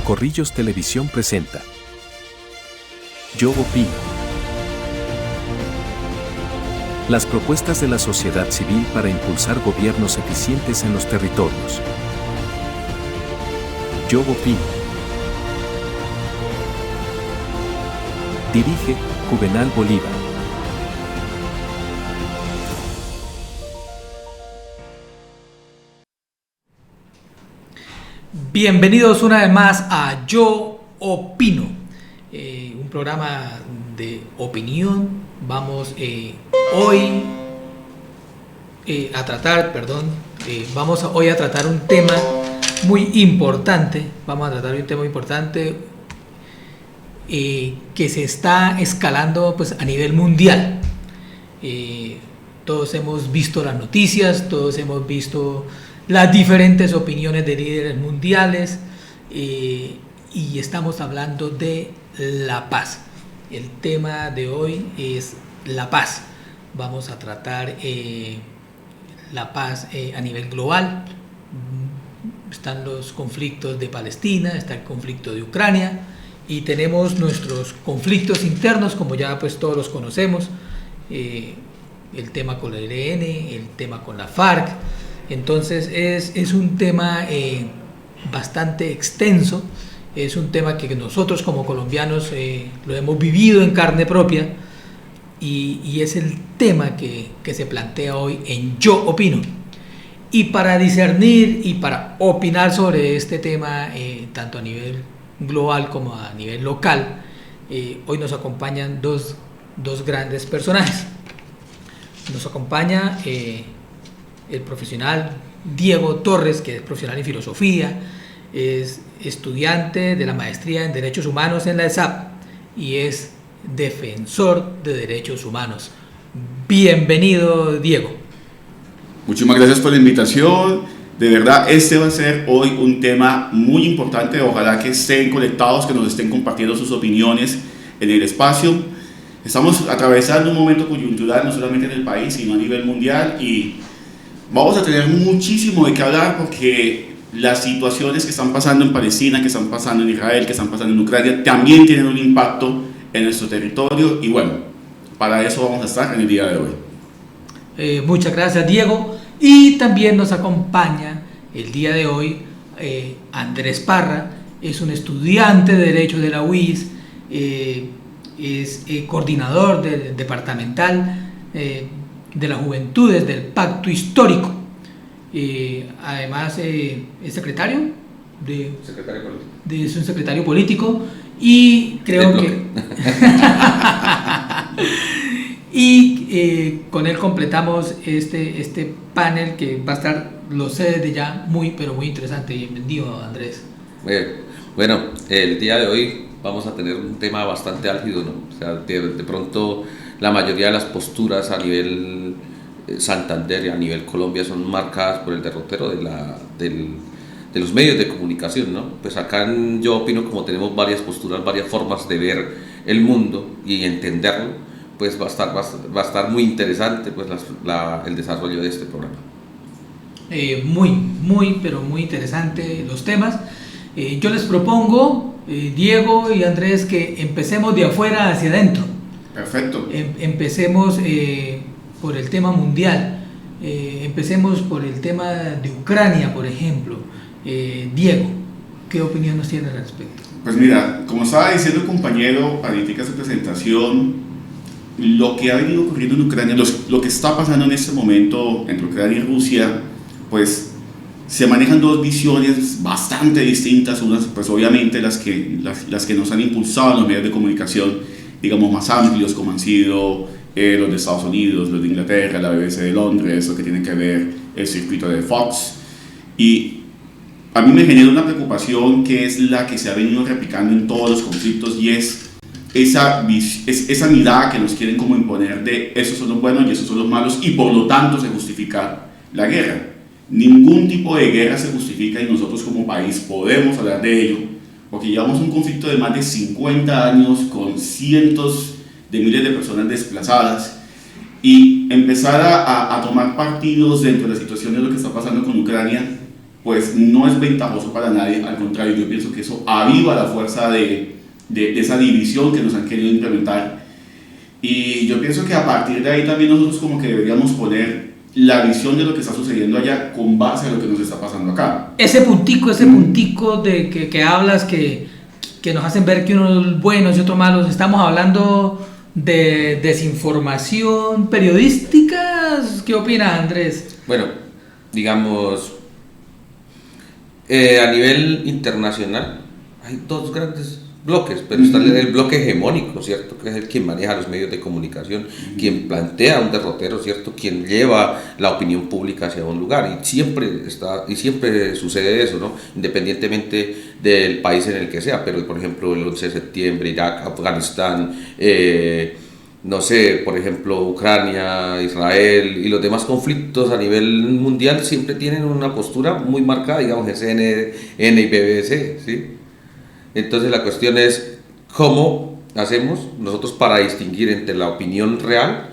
Corrillos Televisión presenta Yo Opino. Las propuestas de la sociedad civil para impulsar gobiernos eficientes en los territorios. Yo Opino. Dirige Juvenal Bolívar. Bienvenidos una vez más a Yo Opino, un programa de opinión. Vamos hoy a tratar un tema muy importante. Que se está escalando pues a nivel mundial. Todos hemos visto las noticias, todos hemos visto las diferentes opiniones de líderes mundiales, y estamos hablando de la paz. El tema de hoy es la paz. Vamos a tratar la paz a nivel global. Están los conflictos de Palestina, está el conflicto de Ucrania y tenemos nuestros conflictos internos, como ya pues todos los conocemos, el tema con el ELN, el tema con la FARC. Entonces es un tema bastante extenso, es un tema que nosotros como colombianos lo hemos vivido en carne propia, y es el tema que se plantea hoy en Yo Opino. Y para discernir y para opinar sobre este tema, tanto a nivel global como a nivel local, hoy nos acompañan dos grandes personajes. Nos acompaña el profesional Diego Torres, que es profesional en filosofía, es estudiante de la maestría en Derechos Humanos en la ESAP y es defensor de derechos humanos. Bienvenido, Diego. Muchísimas gracias por la invitación. De verdad, este va a ser hoy un tema muy importante. Ojalá que estén conectados, que nos estén compartiendo sus opiniones en el espacio. Estamos atravesando un momento coyuntural no solamente en el país, sino a nivel mundial, y vamos a tener muchísimo de qué hablar, porque las situaciones que están pasando en Palestina, que están pasando en Israel, que están pasando en Ucrania, también tienen un impacto en nuestro territorio, y bueno, para eso vamos a estar en el día de hoy. Muchas gracias, Diego. Y también nos acompaña el día de hoy Andrés Parra, es un estudiante de Derecho de la UIS, es coordinador departamental de las Juventudes del Pacto Histórico. Además es secretario político. Es un secretario político, y creo que y con él completamos este panel que va a estar, lo sé desde ya, muy interesante. Bienvenido, Andrés. Bueno, el día de hoy vamos a tener un tema bastante álgido, ¿no? O sea, de pronto la mayoría de las posturas a nivel Santander y a nivel Colombia son marcadas por el derrotero de los medios de comunicación, ¿no? Pues acá en Yo Opino, como tenemos varias posturas, varias formas de ver el mundo y entenderlo, pues va a estar muy interesante pues el desarrollo de este programa. Muy interesante los temas. Yo les propongo, Diego y Andrés, que empecemos de afuera hacia adentro. Perfecto. Empecemos por el tema mundial. Empecemos por el tema de Ucrania, por ejemplo. Diego, ¿qué opinión nos tiene al respecto? Pues mira, como estaba diciendo el compañero para indicar su presentación, lo que ha venido ocurriendo en Ucrania, lo que está pasando en este momento entre Ucrania y Rusia, pues se manejan dos visiones bastante distintas. Unas, pues obviamente las que nos han impulsado los medios de comunicación, digamos, más amplios, como han sido los de Estados Unidos, los de Inglaterra, la BBC de Londres, lo que tiene que ver el circuito de Fox. Y a mí me genera una preocupación que es la que se ha venido replicando en todos los conflictos, y es esa mirada que nos quieren como imponer de esos son los buenos y esos son los malos, y por lo tanto se justifica la guerra. Ningún tipo de guerra se justifica, y nosotros como país podemos hablar de ello, porque llevamos un conflicto de más de 50 años con cientos de miles de personas desplazadas, y empezar a tomar partidos dentro de la situación de lo que está pasando con Ucrania pues no es ventajoso para nadie. Al contrario, yo pienso que eso aviva la fuerza de esa división que nos han querido implementar. Y yo pienso que a partir de ahí también nosotros como que deberíamos poner la visión de lo que está sucediendo allá con base a lo que nos está pasando acá. Ese puntico de que hablas, que nos hacen ver que uno es bueno y otro malo, estamos hablando de desinformación periodística. ¿Qué opina Andrés? Bueno, digamos, a nivel internacional hay dos grandes bloques, pero está el bloque hegemónico, ¿cierto? Que es el quien maneja los medios de comunicación, quien plantea un derrotero, ¿cierto? Quien lleva la opinión pública hacia un lugar, y siempre sucede eso, ¿no? Independientemente del país en el que sea, pero por ejemplo el 11 de septiembre, Irak, Afganistán, no sé, por ejemplo Ucrania, Israel y los demás conflictos a nivel mundial siempre tienen una postura muy marcada, digamos, el CNN y BBC, ¿sí? Entonces la cuestión es cómo hacemos nosotros para distinguir entre la opinión real,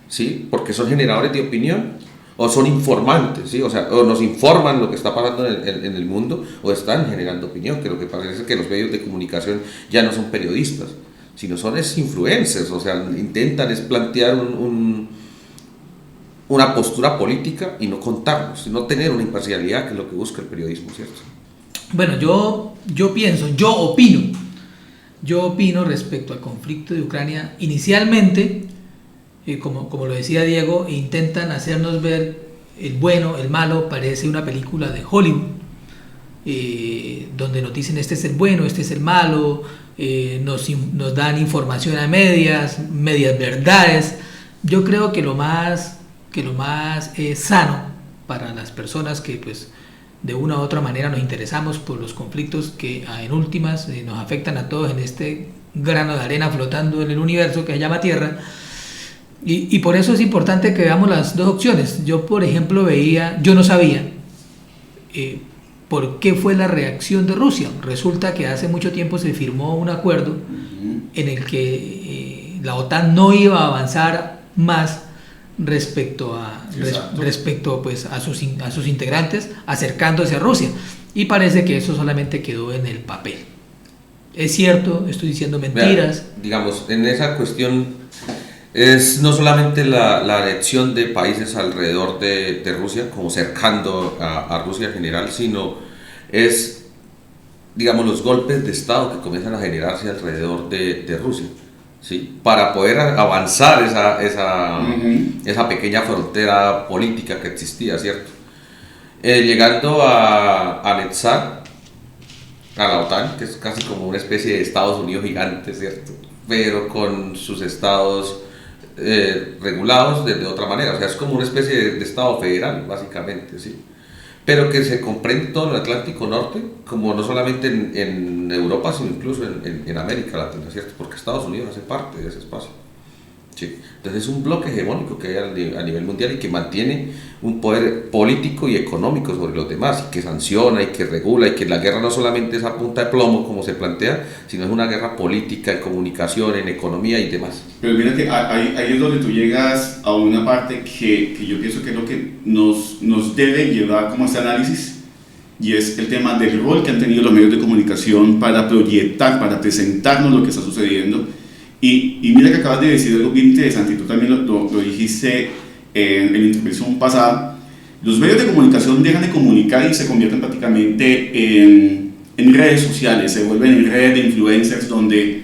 ¿sí? Porque son generadores de opinión o son informantes, ¿sí? O sea, o nos informan lo que está pasando en el mundo, o están generando opinión, que lo que pasa es que los medios de comunicación ya no son periodistas, sino son influencers, o sea, intentan plantear una postura política y no contarnos, no tener una imparcialidad, que es lo que busca el periodismo, ¿cierto? Bueno, yo opino respecto al conflicto de Ucrania. Inicialmente, como lo decía Diego, intentan hacernos ver el bueno, el malo. Parece una película de Hollywood, donde nos dicen este es el bueno, este es el malo, nos dan información a medias verdades. Yo creo que lo más sano para las personas que pues de una u otra manera nos interesamos por los conflictos que en últimas nos afectan a todos en este grano de arena flotando en el universo que se llama Tierra, y por eso es importante que veamos las dos opciones. Yo, por ejemplo, yo no sabía por qué fue la reacción de Rusia. Resulta que hace mucho tiempo se firmó un acuerdo en el que la OTAN no iba a avanzar más respecto pues a sus integrantes, acercándose a Rusia, y parece que eso solamente quedó en el papel. ¿Es cierto? ¿Estoy diciendo mentiras? Digamos, en esa cuestión es no solamente la anexión de países alrededor de Rusia, como cercando a Rusia en general, sino es, digamos, los golpes de Estado que comienzan a generarse alrededor de Rusia, ¿sí? Para poder avanzar esa pequeña frontera política que existía, ¿cierto? Llegando a anexar a la OTAN, que es casi como una especie de Estados Unidos gigante, ¿cierto? Pero con sus estados regulados de otra manera, o sea, es como una especie de Estado federal, básicamente, ¿sí? Pero que se comprende todo el Atlántico Norte, como no solamente en Europa, sino incluso en América Latina, ¿cierto? Porque Estados Unidos hace parte de ese espacio, ¿sí? Entonces es un bloque hegemónico que hay a nivel mundial y que mantiene un poder político y económico sobre los demás, y que sanciona y que regula, y que la guerra no solamente es a punta de plomo como se plantea, sino es una guerra política, en comunicación, en economía y demás. Pero mira que ahí es donde tú llegas a una parte que yo pienso que es lo que nos debe llevar como a este análisis, y es el tema del rol que han tenido los medios de comunicación para proyectar, para presentarnos lo que está sucediendo. Y mira que acabas de decir algo bien interesante, y tú también lo dijiste en la intervención pasada. Los medios de comunicación dejan de comunicar y se convierten prácticamente en redes sociales, se vuelven en redes de influencers, donde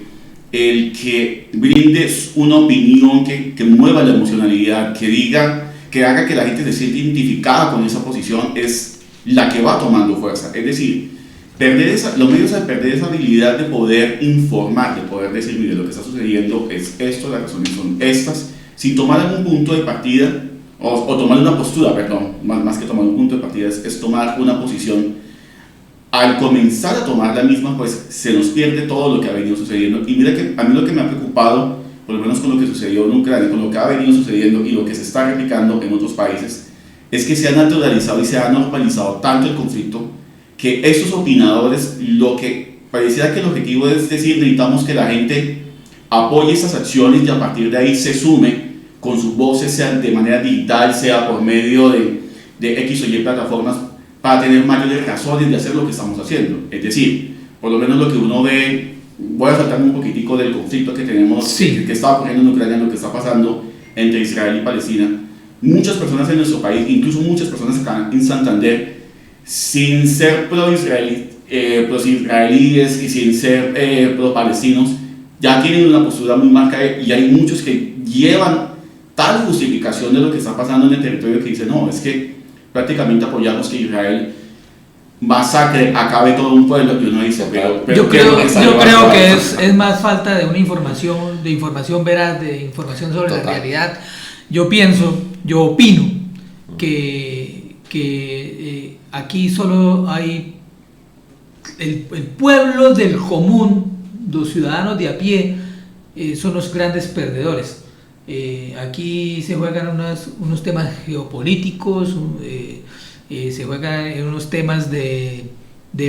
el que brinde una opinión que mueva la emocionalidad, que haga que la gente se sienta identificada con esa posición, es la que va tomando fuerza. Es decir, los medios al perder esa habilidad de poder informar, de poder decir, mire, lo que está sucediendo es esto, las razones son estas, sin tomar algún punto de partida, o tomar una postura, perdón, más que tomar un punto de partida, es tomar una posición. Al comenzar a tomar la misma, pues se nos pierde todo lo que ha venido sucediendo. Y mira que a mí lo que me ha preocupado, por lo menos con lo que sucedió en Ucrania, con lo que ha venido sucediendo y lo que se está replicando en otros países, es que se ha naturalizado y se ha normalizado tanto el conflicto, que estos opinadores, lo que pareciera que el objetivo es decir, necesitamos que la gente apoye esas acciones y a partir de ahí se sume con sus voces, sea de manera digital, sea por medio de X o Y plataformas, para tener mayores razones de hacer lo que estamos haciendo. Es decir, por lo menos lo que uno ve, voy a saltarme un poquitico del conflicto que tenemos, sí, que está ocurriendo en Ucrania, lo que está pasando entre Israel y Palestina. Muchas personas en nuestro país, incluso muchas personas acá en Santander, sin ser pro-israelíes y sin ser pro-palestinos, ya tienen una postura muy marcada, y hay muchos que llevan tal justificación de lo que está pasando en el territorio que dicen, no, es que prácticamente apoyamos que Israel masacre, acabe todo un pueblo, y uno dice, pero yo creo que es más falta de una información veraz, de información sobre la realidad. Yo opino que aquí solo hay el pueblo del común, los ciudadanos de a pie, son los grandes perdedores. Aquí se juegan unos temas geopolíticos, se juegan en unos temas de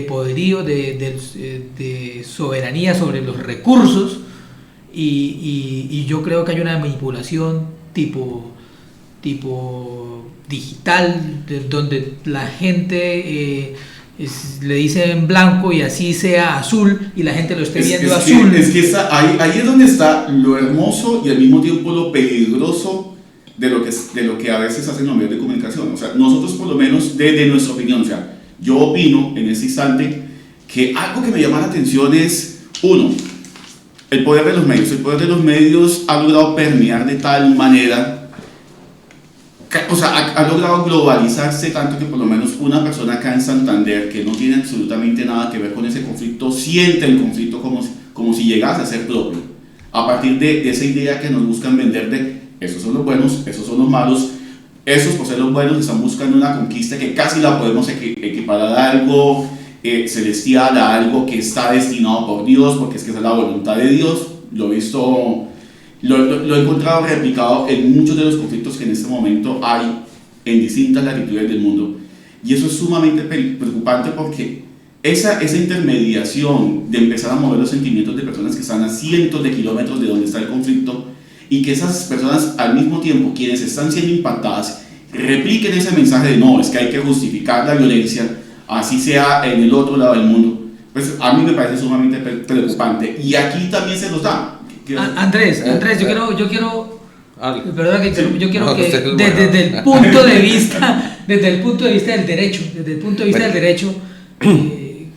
poderío, de soberanía sobre los recursos, y yo creo que hay una manipulación tipo digital, donde la gente le dicen blanco y así sea azul, y la gente lo esté viendo azul. Ahí es donde está lo hermoso y al mismo tiempo lo peligroso de lo que a veces hacen los medios de comunicación. O sea, nosotros, por lo menos desde nuestra opinión, o sea, yo opino en este instante que algo que me llama la atención es, uno, el poder de los medios. El poder de los medios ha logrado permear de tal manera, o sea, ha logrado globalizarse tanto que por lo menos una persona acá en Santander que no tiene absolutamente nada que ver con ese conflicto, siente el conflicto como si llegase a ser propio, a partir de esa idea que nos buscan vender de esos son los buenos, esos son los malos, esos por ser los buenos están buscando una conquista que casi la podemos equiparar a algo celestial, a algo que está destinado por Dios, porque es que esa es la voluntad de Dios. Lo he visto, lo he encontrado replicado en muchos de los conflictos que en este momento hay en distintas latitudes del mundo, y eso es sumamente preocupante, porque esa intermediación de empezar a mover los sentimientos de personas que están a cientos de kilómetros de donde está el conflicto, y que esas personas al mismo tiempo, quienes están siendo impactadas, repliquen ese mensaje de no, es que hay que justificar la violencia, así sea en el otro lado del mundo, pues a mí me parece sumamente preocupante, y aquí también se nos da. Andrés, yo quiero perdona que yo quiero no, que desde el punto de vista del derecho,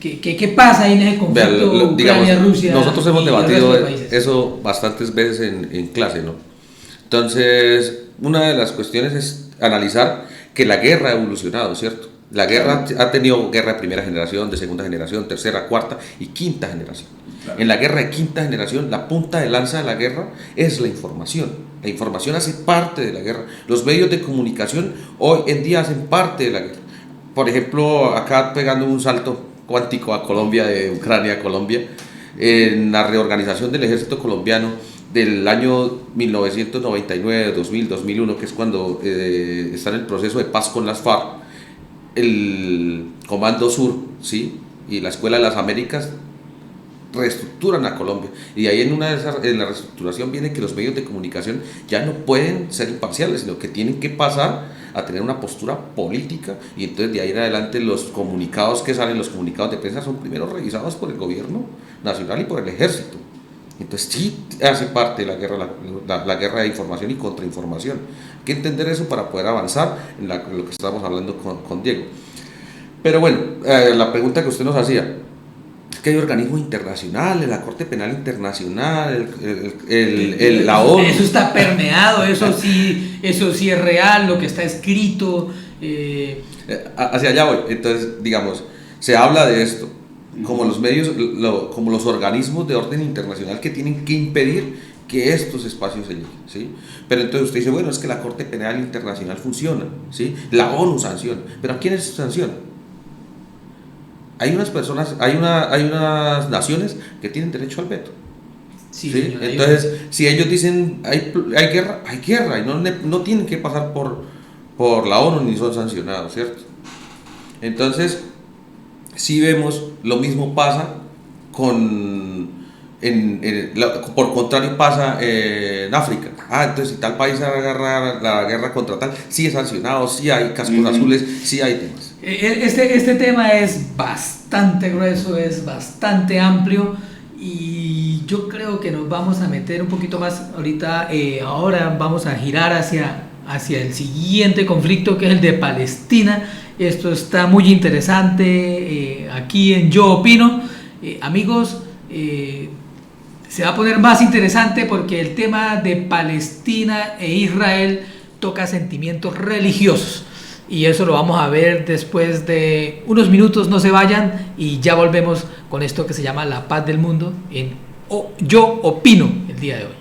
¿qué pasa ahí en ese conflicto Ucrania-Rusia? Nosotros hemos debatido eso bastantes veces en clase, ¿no? Entonces, una de las cuestiones es analizar que la guerra ha evolucionado, ¿cierto? La guerra ha tenido guerra de primera generación, de segunda generación, tercera, cuarta y quinta generación. Claro. En la guerra de quinta generación, la punta de lanza de la guerra es la información. La información hace parte de la guerra. Los medios de comunicación hoy en día hacen parte de la guerra. Por ejemplo, acá pegando un salto cuántico a Colombia, de Ucrania a Colombia, en la reorganización del ejército colombiano del año 1999, 2000, 2001, que es cuando está en el proceso de paz con las FARC, el Comando Sur, ¿sí?, y la Escuela de las Américas reestructuran a Colombia, y ahí en la reestructuración viene que los medios de comunicación ya no pueden ser imparciales, sino que tienen que pasar a tener una postura política, y entonces de ahí en adelante los comunicados que salen, los comunicados de prensa, son primero revisados por el gobierno nacional y por el ejército. Entonces sí hace parte de la guerra, la guerra de información y contrainformación. Hay que entender eso para poder avanzar en lo que estábamos hablando con Diego. Pero bueno, la pregunta que usted nos hacía, es que hay organismos internacionales, la Corte Penal Internacional, la ONU. Eso está permeado, eso sí es real, lo que está escrito. Hacia allá voy. Entonces, digamos, se habla de esto como los medios, como los organismos de orden internacional que tienen que impedir que estos espacios se lleguen, ¿sí? Pero entonces usted dice, bueno, es que la Corte Penal Internacional funciona, ¿sí? La ONU sanciona, pero ¿a quiénes sanciona? Hay unas personas, hay unas naciones que tienen derecho al veto. Sí, ¿sí? Entonces, si ellos dicen hay guerra, y no tienen que pasar por la ONU ni son sancionados, ¿cierto? Entonces, si vemos, lo mismo pasa por contrario pasa en África. Entonces si tal país agarra la guerra contra tal, sí es sancionado, sí hay cascos azules, sí hay temas. Este tema es bastante grueso, es bastante amplio y yo creo que nos vamos a meter un poquito más ahorita. Ahora vamos a girar hacia el siguiente conflicto, que es el de Palestina. Esto está muy interesante aquí en Yo Opino. Amigos, se va a poner más interesante porque el tema de Palestina e Israel toca sentimientos religiosos. Y eso lo vamos a ver después de unos minutos. No se vayan y ya volvemos con esto que se llama La Paz del Mundo en Yo Opino el día de hoy.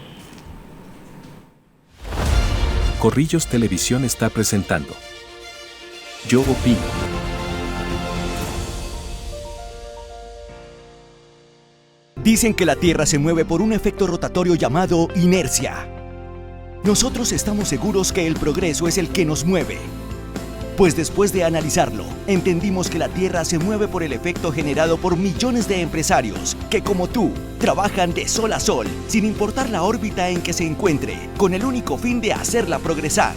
Corrillos Televisión está presentando Yo Opino. Dicen que la Tierra se mueve por un efecto rotatorio llamado inercia. Nosotros estamos seguros que el progreso es el que nos mueve. Pues después de analizarlo, entendimos que la Tierra se mueve por el efecto generado por millones de empresarios que, como tú, trabajan de sol a sol, sin importar la órbita en que se encuentre, con el único fin de hacerla progresar.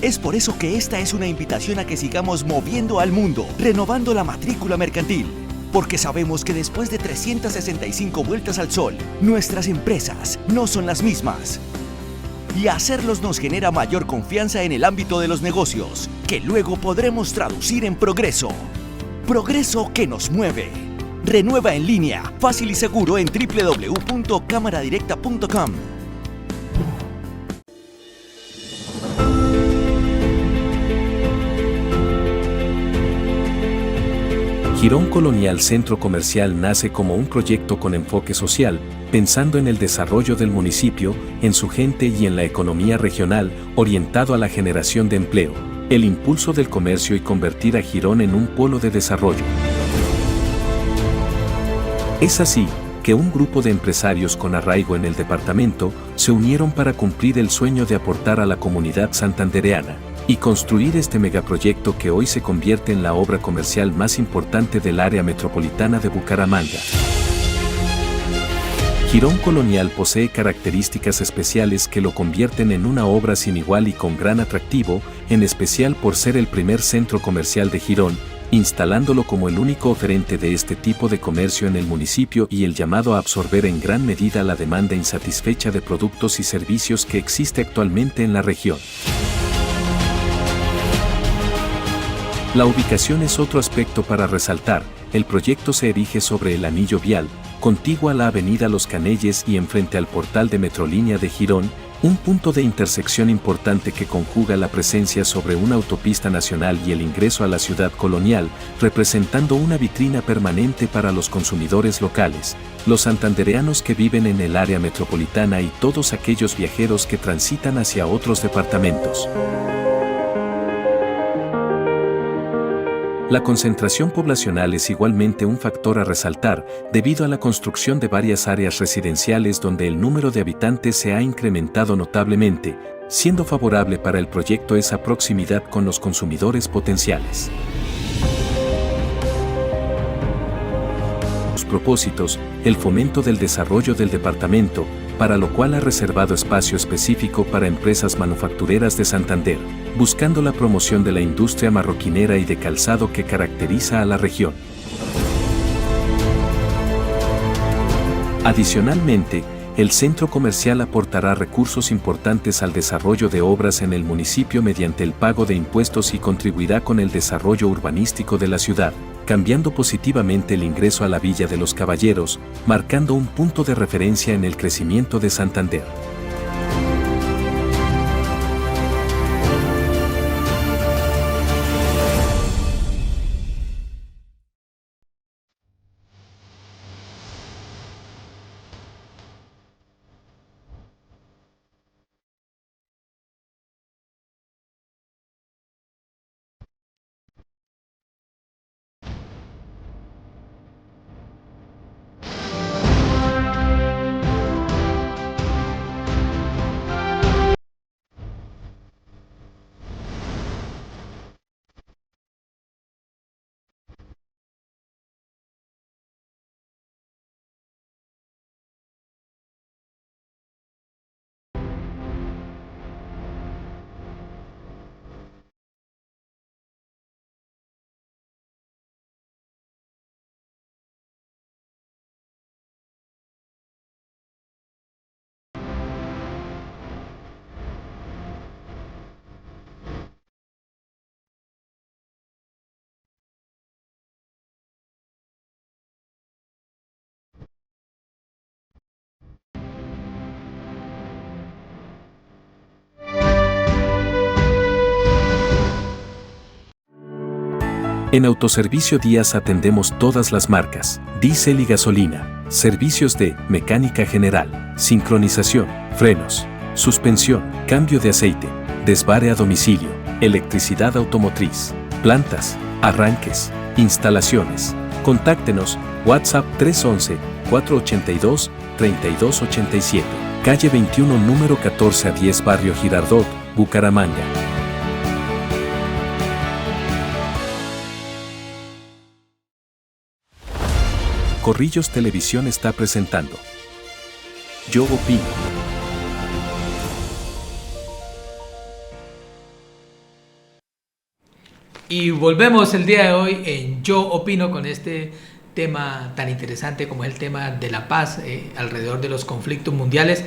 Es por eso que esta es una invitación a que sigamos moviendo al mundo, renovando la matrícula mercantil. Porque sabemos que después de 365 vueltas al sol, nuestras empresas no son las mismas. Y hacerlos nos genera mayor confianza en el ámbito de los negocios, que luego podremos traducir en progreso. Progreso que nos mueve. Renueva en línea, fácil y seguro en www.cámaradirecta.com. Girón Colonial Centro Comercial nace como un proyecto con enfoque social, pensando en el desarrollo del municipio, en su gente y en la economía regional, orientado a la generación de empleo, el impulso del comercio y convertir a Girón en un polo de desarrollo. Es así que un grupo de empresarios con arraigo en el departamento se unieron para cumplir el sueño de aportar a la comunidad santandereana y construir este megaproyecto que hoy se convierte en la obra comercial más importante del área metropolitana de Bucaramanga. Girón Colonial posee características especiales que lo convierten en una obra sin igual y con gran atractivo, en especial por ser el primer centro comercial de Girón, instalándolo como el único oferente de este tipo de comercio en el municipio y el llamado a absorber en gran medida la demanda insatisfecha de productos y servicios que existe actualmente en la región. La ubicación es otro aspecto para resaltar. El proyecto se erige sobre el anillo vial, contiguo a la avenida Los Canelles y enfrente al portal de Metrolínea de Girón, un punto de intersección importante que conjuga la presencia sobre una autopista nacional y el ingreso a la ciudad colonial, representando una vitrina permanente para los consumidores locales, los santandereanos que viven en el área metropolitana y todos aquellos viajeros que transitan hacia otros departamentos. La concentración poblacional es igualmente un factor a resaltar, debido a la construcción de varias áreas residenciales donde el número de habitantes se ha incrementado notablemente, siendo favorable para el proyecto esa proximidad con los consumidores potenciales. Sus propósitos, el fomento del desarrollo del departamento, para lo cual ha reservado espacio específico para empresas manufactureras de Santander, buscando la promoción de la industria marroquinera y de calzado que caracteriza a la región. Adicionalmente, el centro comercial aportará recursos importantes al desarrollo de obras en el municipio mediante el pago de impuestos y contribuirá con el desarrollo urbanístico de la ciudad, cambiando positivamente el ingreso a la Villa de los Caballeros, marcando un punto de referencia en el crecimiento de Santander. En Autoservicio Díaz atendemos todas las marcas, diésel y gasolina, servicios de mecánica general, sincronización, frenos, suspensión, cambio de aceite, desbare a domicilio, electricidad automotriz, plantas, arranques, instalaciones. Contáctenos, WhatsApp 311-482-3287, calle 21, número 14 a 10, Barrio Girardot, Bucaramanga. Corrillos Televisión está presentando Yo Opino. Y volvemos el día de hoy en Yo Opino con este tema tan interesante como es el tema de la paz alrededor de los conflictos mundiales.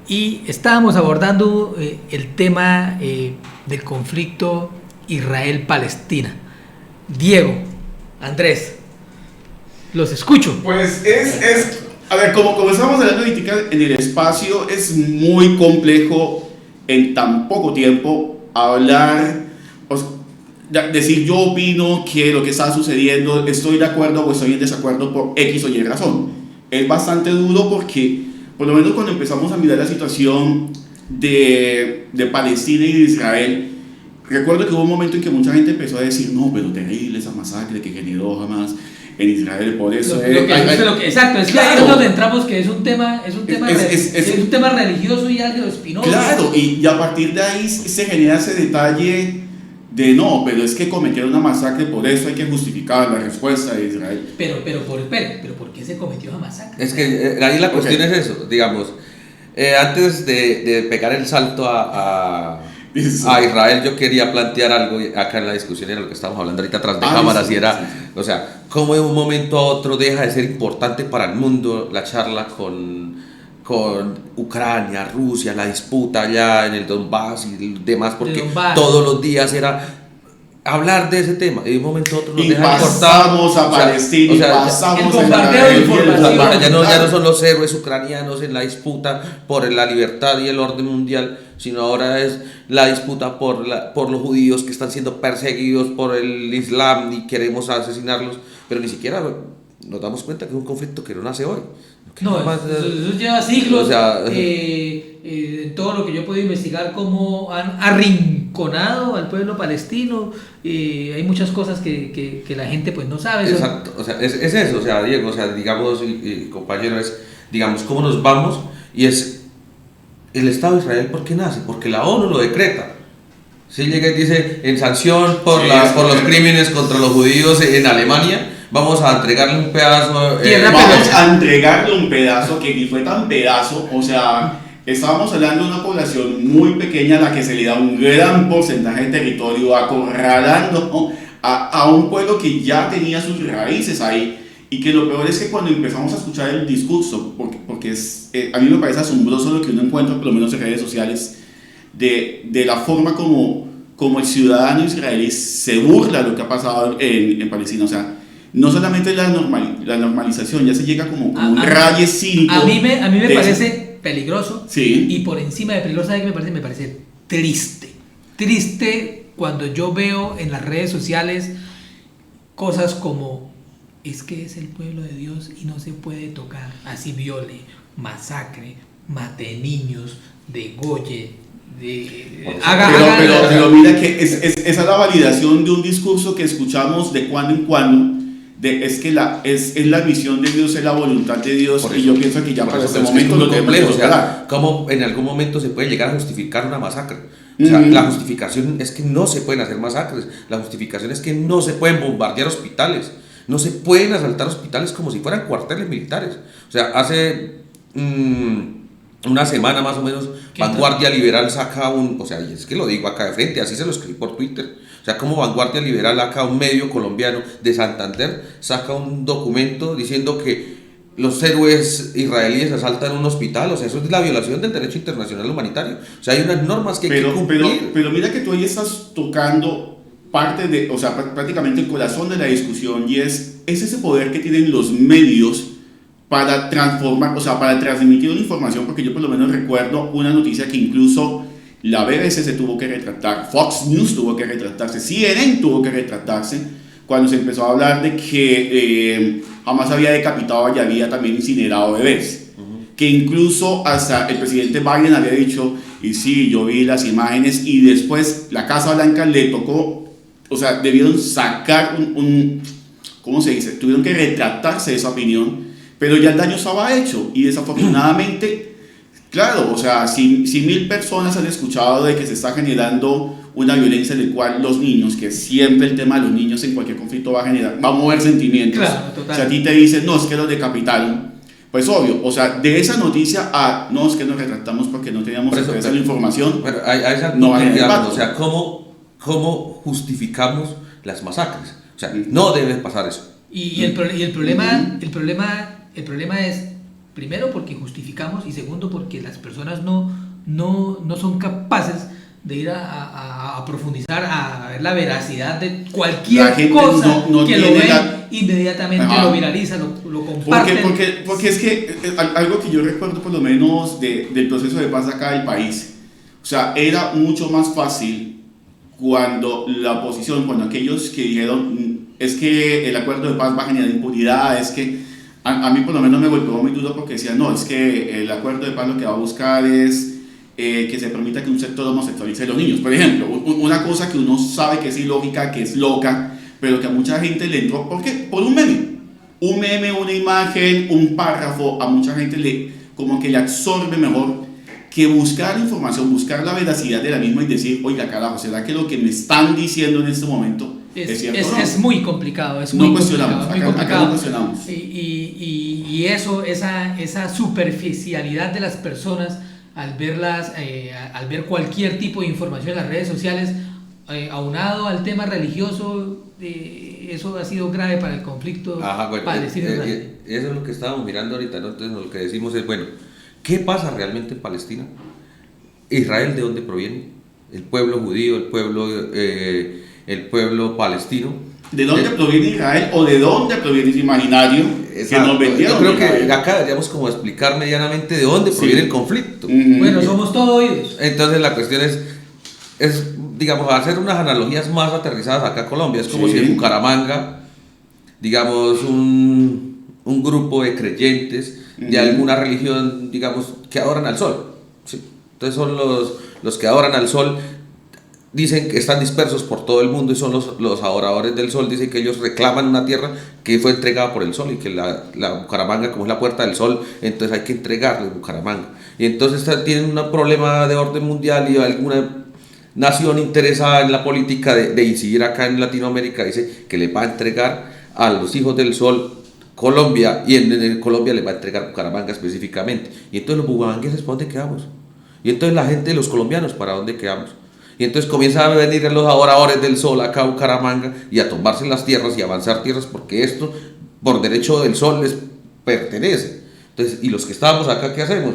Y estábamos abordando el tema del conflicto Israel-Palestina. Diego, Andrés, los escucho. Pues a ver, como estamos hablando ahorita en el espacio, es muy complejo en tan poco tiempo hablar, decir yo opino que lo que está sucediendo, estoy de acuerdo o estoy en desacuerdo por X o Y razón. Es bastante duro porque, por lo menos cuando empezamos a mirar la situación de Palestina y de Israel, recuerdo que hubo un momento en que mucha gente empezó a decir, no, pero terrible esa masacre que generó Hamas en Israel, por eso exacto, es claro. que ahí es donde entramos, que es un tema religioso y algo espinoso. Claro, y a partir de ahí se genera ese detalle de no, pero es que cometieron una masacre, por eso hay que justificar la respuesta de Israel. Pero ¿por qué se cometió una masacre? Es que ahí la cuestión es eso, digamos, antes de pegar el salto a Israel, yo quería plantear algo acá en la discusión, era lo que estábamos hablando ahorita atrás de cámaras, y era, o sea, cómo de un momento a otro deja de ser importante para el mundo la charla con Ucrania, Rusia, la disputa allá en el Donbass y demás, porque todos los días era hablar de ese tema, y de un momento a otro nos deja pasamos a Palestina, pasamos el bombardeo de información. Ya no son los héroes ucranianos en la disputa por la libertad y el orden mundial, sino ahora es la disputa por los judíos que están siendo perseguidos por el Islam y queremos asesinarlos, pero ni siquiera nos damos cuenta que es un conflicto que no nace hoy. No, eso lleva siglos. O sea, todo lo que yo he podido investigar, cómo han arrinconado al pueblo palestino, hay muchas cosas que la gente pues no sabe. Exacto, o sea, es eso, o sea, Diego, o sea, digamos, compañero, es, digamos, cómo nos vamos, y es el Estado de Israel, ¿por qué nace? Porque la ONU lo decreta. Si llega y dice, en sanción por los crímenes contra los judíos en Alemania, vamos a entregarle un pedazo. Vamos a entregarle un pedazo que ni fue tan pedazo, o sea, estábamos hablando de una población muy pequeña a la que se le da un gran porcentaje de territorio, acorralando a un pueblo que ya tenía sus raíces ahí. Y que lo peor es que cuando empezamos a escuchar el discurso, porque a mí me parece asombroso lo que uno encuentra, por lo menos en redes sociales, de la forma como el ciudadano israelí se burla de lo que ha pasado en Palestina. O sea, no solamente la normalización, ya se llega como un raye cínico. A mí me parece peligroso, sí. Y por encima de peligroso, ¿sabes qué me parece? Me parece triste. Triste cuando yo veo en las redes sociales cosas como: es que es el pueblo de Dios y no se puede tocar, así viole, masacre, mate niños, degolle, pero mira que esa es la validación de un discurso que escuchamos de cuando en cuando, es que es la visión de Dios, es la voluntad de Dios, y yo pienso que ya para este momento lo tenemos que lograr. ¿Cómo en algún momento se puede llegar a justificar una masacre? O sea, la justificación es que no se pueden hacer masacres, la justificación es que no se pueden bombardear hospitales, no se pueden asaltar hospitales como si fueran cuarteles militares. O sea, hace una semana más o menos, Vanguardia Liberal saca o sea, y es que lo digo acá de frente, así se lo escribí por Twitter. O sea, como Vanguardia Liberal, acá un medio colombiano de Santander, saca un documento diciendo que los héroes israelíes asaltan un hospital. O sea, eso es la violación del derecho internacional humanitario. O sea, hay unas normas que hay que cumplir. Pero mira que tú ahí estás tocando parte de, o sea, prácticamente el corazón de la discusión, y es ese poder que tienen los medios para transformar, o sea, para transmitir una información, porque yo por lo menos recuerdo una noticia que incluso la BBC se tuvo que retractar, Fox News tuvo que retractarse, CNN tuvo que retractarse, cuando se empezó a hablar de que Hamas había decapitado y había también incinerado bebés, que incluso hasta el presidente Biden había dicho, y sí, yo vi las imágenes, y después la Casa Blanca le tocó, o sea, debieron sacar ¿cómo se dice? Tuvieron que retratarse de esa opinión, pero ya el daño estaba hecho, y desafortunadamente, claro, o sea, si 1.000 personas han escuchado de que se está generando una violencia en la cual los niños, que siempre el tema de los niños en cualquier conflicto va a mover sentimientos. Claro, total. Si a ti te dicen, no, es que los decapitaron, pues obvio, o sea, de esa noticia a, no, es que nos retractamos porque no teníamos certeza de la información, bueno, hay no va a generar digamos, impacto. o sea, ¿cómo justificamos las masacres? O sea, no debe pasar eso. Y el problema es, primero, porque justificamos, y segundo, porque las personas no son capaces de ir a profundizar, a ver la veracidad de cualquier cosa que lo ven, inmediatamente lo viraliza, lo comparten. Porque es que algo que yo recuerdo por lo menos del proceso de paz acá del país, o sea, era mucho más fácil cuando la oposición, cuando aquellos que dijeron es que el acuerdo de paz va a generar impunidad, es que a mí por lo menos me golpeó muy duro porque decían, no, es que el acuerdo de paz lo que va a buscar es que se permita que un sector homosexualice a los niños. Por ejemplo, una cosa que uno sabe que es ilógica, que es loca, pero que a mucha gente le entró, ¿por qué? Por un meme, una imagen, un párrafo, a mucha gente como que le absorbe mejor que buscar información, buscar la veracidad de la misma y decir, oiga, carajo, ¿será que lo que me están diciendo en este momento es cierto? Es muy complicado, no cuestionamos, acá no cuestionamos. Y esa superficialidad de las personas al ver cualquier tipo de información en las redes sociales, aunado al tema religioso, eso ha sido grave para el conflicto palestino-israelí. Eso es lo que estábamos mirando ahorita, ¿no? Entonces lo que decimos es, bueno, ¿qué pasa realmente en Palestina? ¿Israel de dónde proviene? ¿El pueblo judío, el pueblo palestino? ¿De dónde proviene Israel o de dónde proviene ese imaginario que nos vendieron? Yo creo que acá deberíamos como explicar medianamente de dónde proviene el conflicto. Bueno, somos todos oídos. Entonces la cuestión es, digamos, hacer unas analogías más aterrizadas acá a Colombia. Es como si en Bucaramanga, digamos, un grupo de creyentes de alguna religión, digamos, que adoran al sol. ¿Sí? Entonces son los que adoran al sol. Dicen que están dispersos por todo el mundo y son los adoradores del sol. Dicen que ellos reclaman una tierra que fue entregada por el sol y que la Bucaramanga, como es la puerta del sol, entonces hay que entregarle Bucaramanga. Y entonces tienen un problema de orden mundial y alguna nación interesada en la política de incidir acá en Latinoamérica dice que le va a entregar a los hijos del sol Colombia, y en Colombia le va a entregar Bucaramanga específicamente. Y entonces los bucaramangueses, ¿para dónde quedamos? Y entonces la gente de los colombianos, ¿para dónde quedamos? Y entonces comienzan a venir los adoradores del sol acá a Bucaramanga y a tomarse las tierras y avanzar tierras porque esto por derecho del sol les pertenece. Entonces, ¿y los que estamos acá qué hacemos?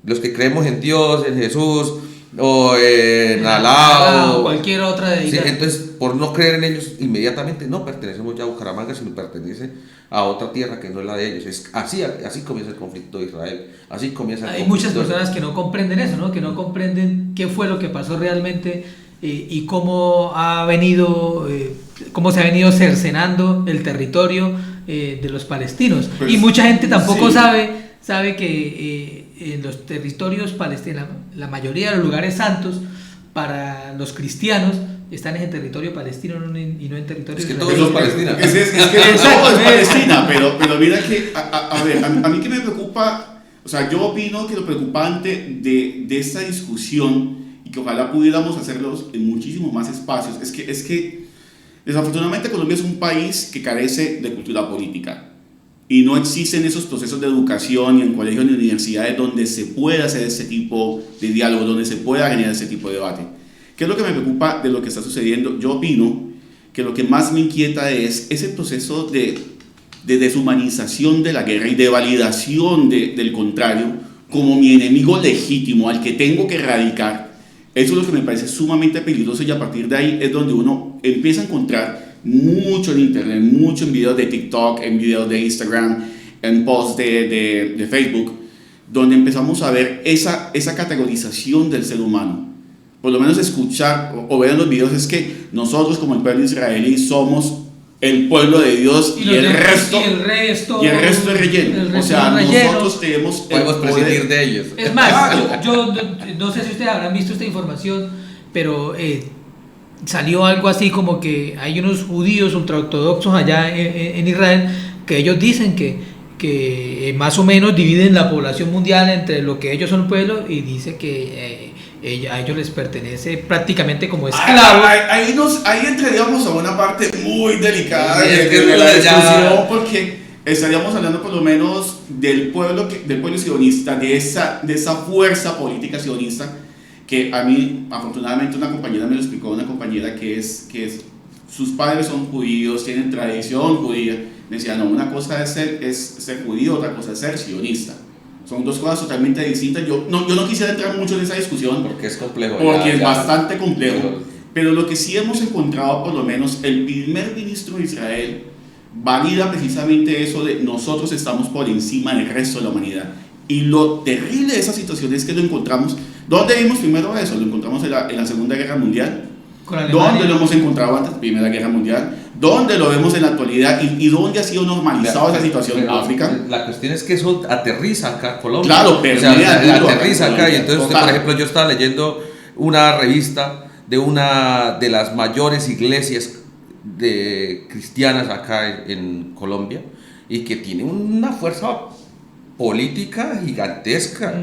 Los que creemos en Dios, en Jesús o en Alá o cualquier otra deidad. Sí, entonces, por no creer en ellos, inmediatamente no pertenecemos ya a Bucaramanga, sino pertenece a otra tierra que no es la de ellos. Así comienza el conflicto de Israel. Así comienza el Hay muchas personas que no comprenden eso, ¿no? Que no comprenden qué fue lo que pasó realmente y cómo se ha venido cercenando el territorio de los palestinos. Pues, y mucha gente tampoco sabe que en los territorios palestinos, la mayoría de los lugares santos para los cristianos están en el territorio palestino y no en territorio israelí. todo es Palestina. Es que todo es Palestina, pero mira que, a mí que me preocupa, o sea, yo opino que lo preocupante de esta discusión, y que ojalá pudiéramos hacerlos en muchísimos más espacios, es que desafortunadamente Colombia es un país que carece de cultura política. Y no existen esos procesos de educación ni en colegios ni universidades donde se pueda hacer ese tipo de diálogo, donde se pueda generar ese tipo de debate. ¿Qué es lo que me preocupa de lo que está sucediendo? Yo opino que lo que más me inquieta es ese proceso de deshumanización de la guerra y de validación del contrario como mi enemigo legítimo al que tengo que erradicar. Eso es lo que me parece sumamente peligroso, y a partir de ahí es donde uno empieza a encontrar mucho en internet, mucho en videos de TikTok, en videos de Instagram, en posts de Facebook, donde empezamos a ver esa categorización del ser humano. Por lo menos escuchar o ver en los videos es que nosotros como el pueblo israelí somos el pueblo de Dios y el resto es relleno. O sea, nosotros podemos prescindir de ellos. Es más, yo no sé si ustedes habrán visto esta información, pero salió algo así como que hay unos judíos ultraortodoxos allá en Israel que ellos dicen que más o menos dividen la población mundial entre lo que ellos son pueblo, y dice que a ellos les pertenece prácticamente como esclavos. Ahí entraríamos a una parte muy delicada Sí, de la discusión, porque estaríamos hablando por lo menos del pueblo sionista, de esa fuerza política sionista, que a mí, afortunadamente, una compañera me lo explicó, una compañera que sus padres son judíos, tienen tradición judía. Me decía, no, una cosa es ser judío, otra cosa es ser sionista. Son dos cosas totalmente distintas. Yo no quisiera entrar mucho en esa discusión. Porque es complejo. Porque es bastante complejo. Pero lo que sí hemos encontrado, por lo menos, el primer ministro de Israel valida precisamente eso de nosotros estamos por encima del resto de la humanidad. Y lo terrible de esa situación es que lo encontramos. ¿Dónde vimos primero eso? Lo encontramos en la Segunda Guerra Mundial. ¿Dónde lo hemos encontrado antes? Primera Guerra Mundial. ¿Dónde lo vemos en la actualidad? ¿Y dónde ha sido normalizado esa situación en África? La cuestión es que eso aterriza acá en Colombia. Claro, pero aterriza acá. Y entonces, por ejemplo, yo estaba leyendo una revista de una de las mayores iglesias cristianas acá en Colombia, y que tiene una fuerza política gigantesca.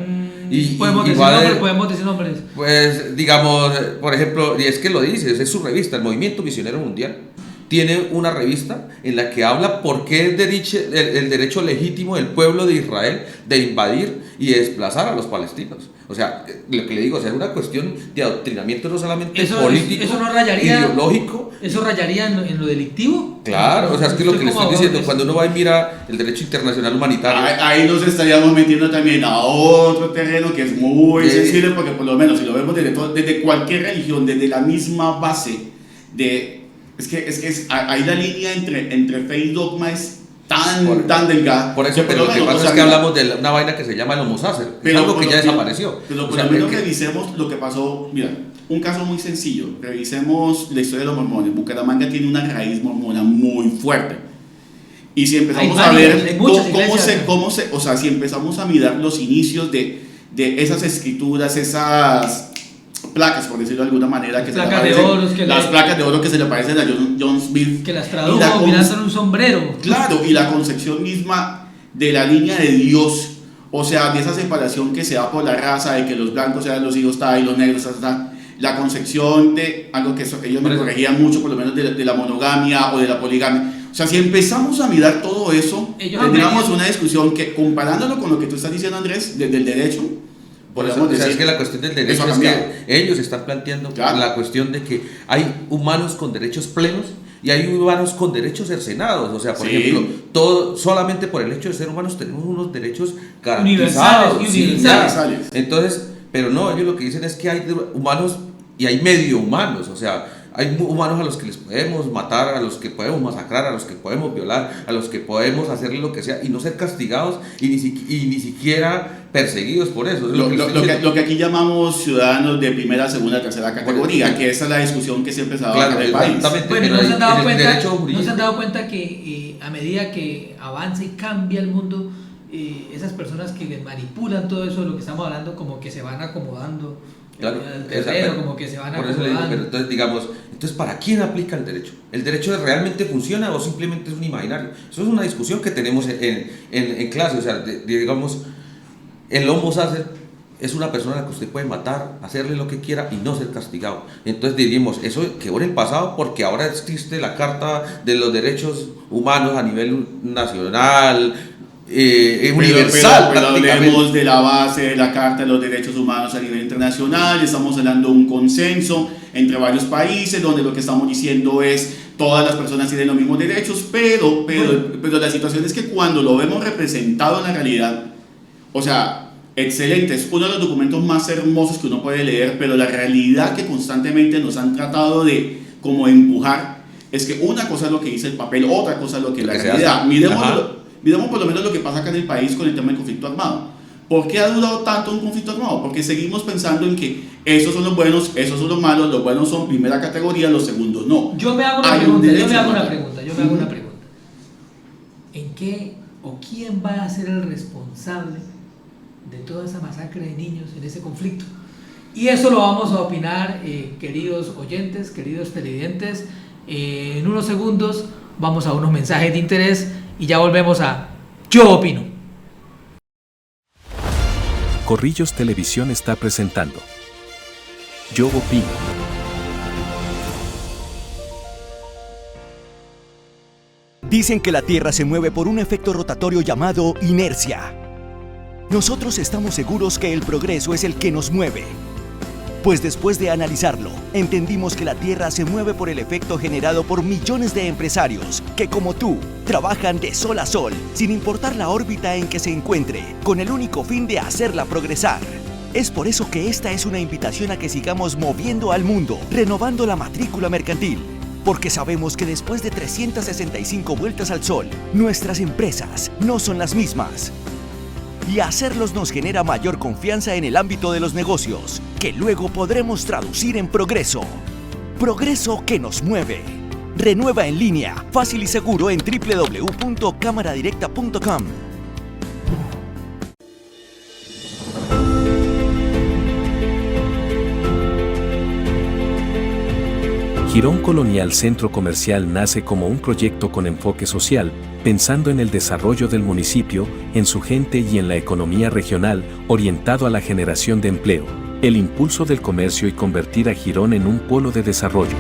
Podemos decir nombres. Pues digamos, por ejemplo, y es que lo dice, es su revista, el Movimiento Misionero Mundial tiene una revista en la que habla por qué el derecho legítimo del pueblo de Israel de invadir y desplazar a los palestinos. O sea, lo que le digo, o sea, es una cuestión de adoctrinamiento no solamente político, eso no rayaría, ideológico. ¿Eso rayaría en lo delictivo? Claro, o sea, es que lo que le estoy diciendo, cuando uno va y mira el derecho internacional humanitario... Ahí nos estaríamos metiendo también a otro terreno que es muy sensible, porque por lo menos si lo vemos desde cualquier religión, desde la misma base de... Es que ahí la línea entre fe y dogma es tan delgada. Por eso, pero lo que pasa es que hablamos de una vaina que se llama el homo sacer, es algo que ya desapareció. Pero por lo menos revisemos lo que pasó. Mira, un caso muy sencillo. Revisemos la historia de los mormones. Bucaramanga tiene una raíz mormona muy fuerte. Y si empezamos a ver si empezamos a mirar los inicios de esas escrituras, esas placas, por decirlo de alguna manera, que se le aparecen, las placas de oro que se le aparecen a John Smith, que las tradujo mirando en un sombrero. Claro, y la concepción misma de la línea de Dios, o sea, de esa separación que se da por la raza, de que los blancos sean los hijos y los negros la concepción de algo que ellos me corregían mucho, por lo menos de la monogamia o de la poligamia. O sea, si empezamos a mirar todo eso, tendríamos una discusión que, comparándolo con lo que tú estás diciendo, Andrés, desde el derecho. Por eso, o sea, es que la cuestión del derecho es que ellos están planteando la cuestión de que hay humanos con derechos plenos y hay humanos con derechos cercenados. O sea, por ejemplo, solamente por el hecho de ser humanos tenemos unos derechos garantizados, universales. Entonces, pero no, ellos lo que dicen es que hay humanos y hay medio humanos. O sea, hay humanos a los que les podemos matar, a los que podemos masacrar, a los que podemos violar, a los que podemos hacerle lo que sea y no ser castigados y ni siquiera perseguidos por eso. Lo que aquí llamamos ciudadanos de primera, segunda, tercera categoría, que esa es la discusión que siempre se ha dado en el país. Bueno, ¿no se han dado cuenta que a medida que avanza y cambia el mundo, esas personas que manipulan todo eso de lo que estamos hablando, como que se van acomodando? Claro, como que se van por eso le digo, pero entonces digamos, ¿para quién aplica el derecho? ¿El derecho realmente funciona o simplemente es un imaginario? Eso es una discusión que tenemos en clase. O sea, digamos, el homo sacer es una persona a la que usted puede matar, hacerle lo que quiera y no ser castigado. Entonces diríamos, eso quedó en el pasado porque ahora existe la Carta de los Derechos Humanos a nivel nacional, universal. Pero hablemos de la base de la Carta de los Derechos Humanos a nivel internacional. Estamos hablando de un consenso entre varios países donde lo que estamos diciendo es todas las personas tienen los mismos derechos, pero la situación es que cuando lo vemos representado en la realidad, o sea, excelente, es uno de los documentos más hermosos que uno puede leer, pero la realidad que constantemente nos han tratado de como empujar es que una cosa es lo que dice el papel, otra cosa es lo que es la realidad. Miremos por lo menos lo que pasa acá en el país con el tema del conflicto armado. ¿Por qué ha durado tanto un conflicto armado? Porque seguimos pensando en que esos son los buenos, esos son los malos, los buenos son primera categoría, los segundos no. Yo me hago una pregunta. yo me hago una pregunta. ¿En qué o quién va a ser el responsable de toda esa masacre de niños en ese conflicto? Y eso lo vamos a opinar, queridos oyentes, queridos televidentes. En unos segundos vamos a unos mensajes de interés y ya volvemos a Yo Opino. Corrillos Televisión está presentando Yo Opino. Dicen que la Tierra se mueve por un efecto rotatorio llamado inercia. Nosotros estamos seguros que el progreso es el que nos mueve. Pues después de analizarlo, entendimos que la Tierra se mueve por el efecto generado por millones de empresarios que, como tú, trabajan de sol a sol, sin importar la órbita en que se encuentre, con el único fin de hacerla progresar. Es por eso que esta es una invitación a que sigamos moviendo al mundo, renovando la matrícula mercantil. Porque sabemos que después de 365 vueltas al sol, nuestras empresas no son las mismas. Y hacerlos nos genera mayor confianza en el ámbito de los negocios, que luego podremos traducir en progreso. Progreso que nos mueve. Renueva en línea, fácil y seguro en www.cámaradirecta.com. Girón Colonial Centro Comercial nace como un proyecto con enfoque social, pensando en el desarrollo del municipio, en su gente y en la economía regional, orientado a la generación de empleo, el impulso del comercio y convertir a Girón en un polo de desarrollo.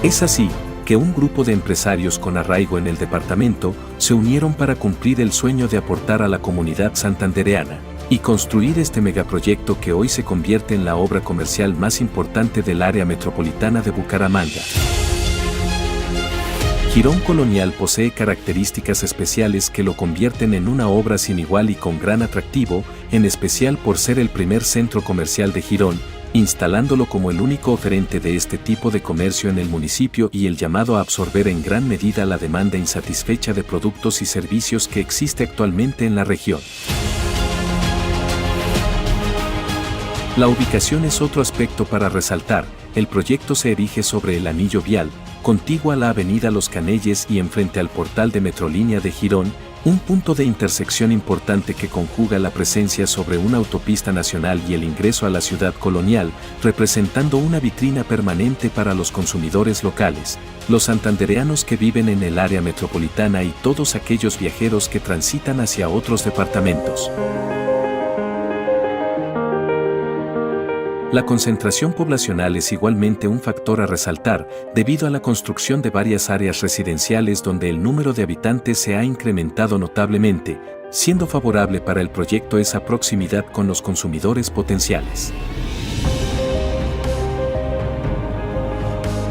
Es así que un grupo de empresarios con arraigo en el departamento se unieron para cumplir el sueño de aportar a la comunidad santandereana y construir este megaproyecto que hoy se convierte en la obra comercial más importante del área metropolitana de Bucaramanga. Girón Colonial posee características especiales que lo convierten en una obra sin igual y con gran atractivo, en especial por ser el primer centro comercial de Girón, instalándolo como el único oferente de este tipo de comercio en el municipio y el llamado a absorber en gran medida la demanda insatisfecha de productos y servicios que existe actualmente en la región. La ubicación es otro aspecto para resaltar. El proyecto se erige sobre el anillo vial, contiguo a la avenida Los Canelles y enfrente al portal de Metrolínea de Girón, un punto de intersección importante que conjuga la presencia sobre una autopista nacional y el ingreso a la ciudad colonial, representando una vitrina permanente para los consumidores locales, los santandereanos que viven en el área metropolitana y todos aquellos viajeros que transitan hacia otros departamentos. La concentración poblacional es igualmente un factor a resaltar, debido a la construcción de varias áreas residenciales donde el número de habitantes se ha incrementado notablemente, siendo favorable para el proyecto esa proximidad con los consumidores potenciales.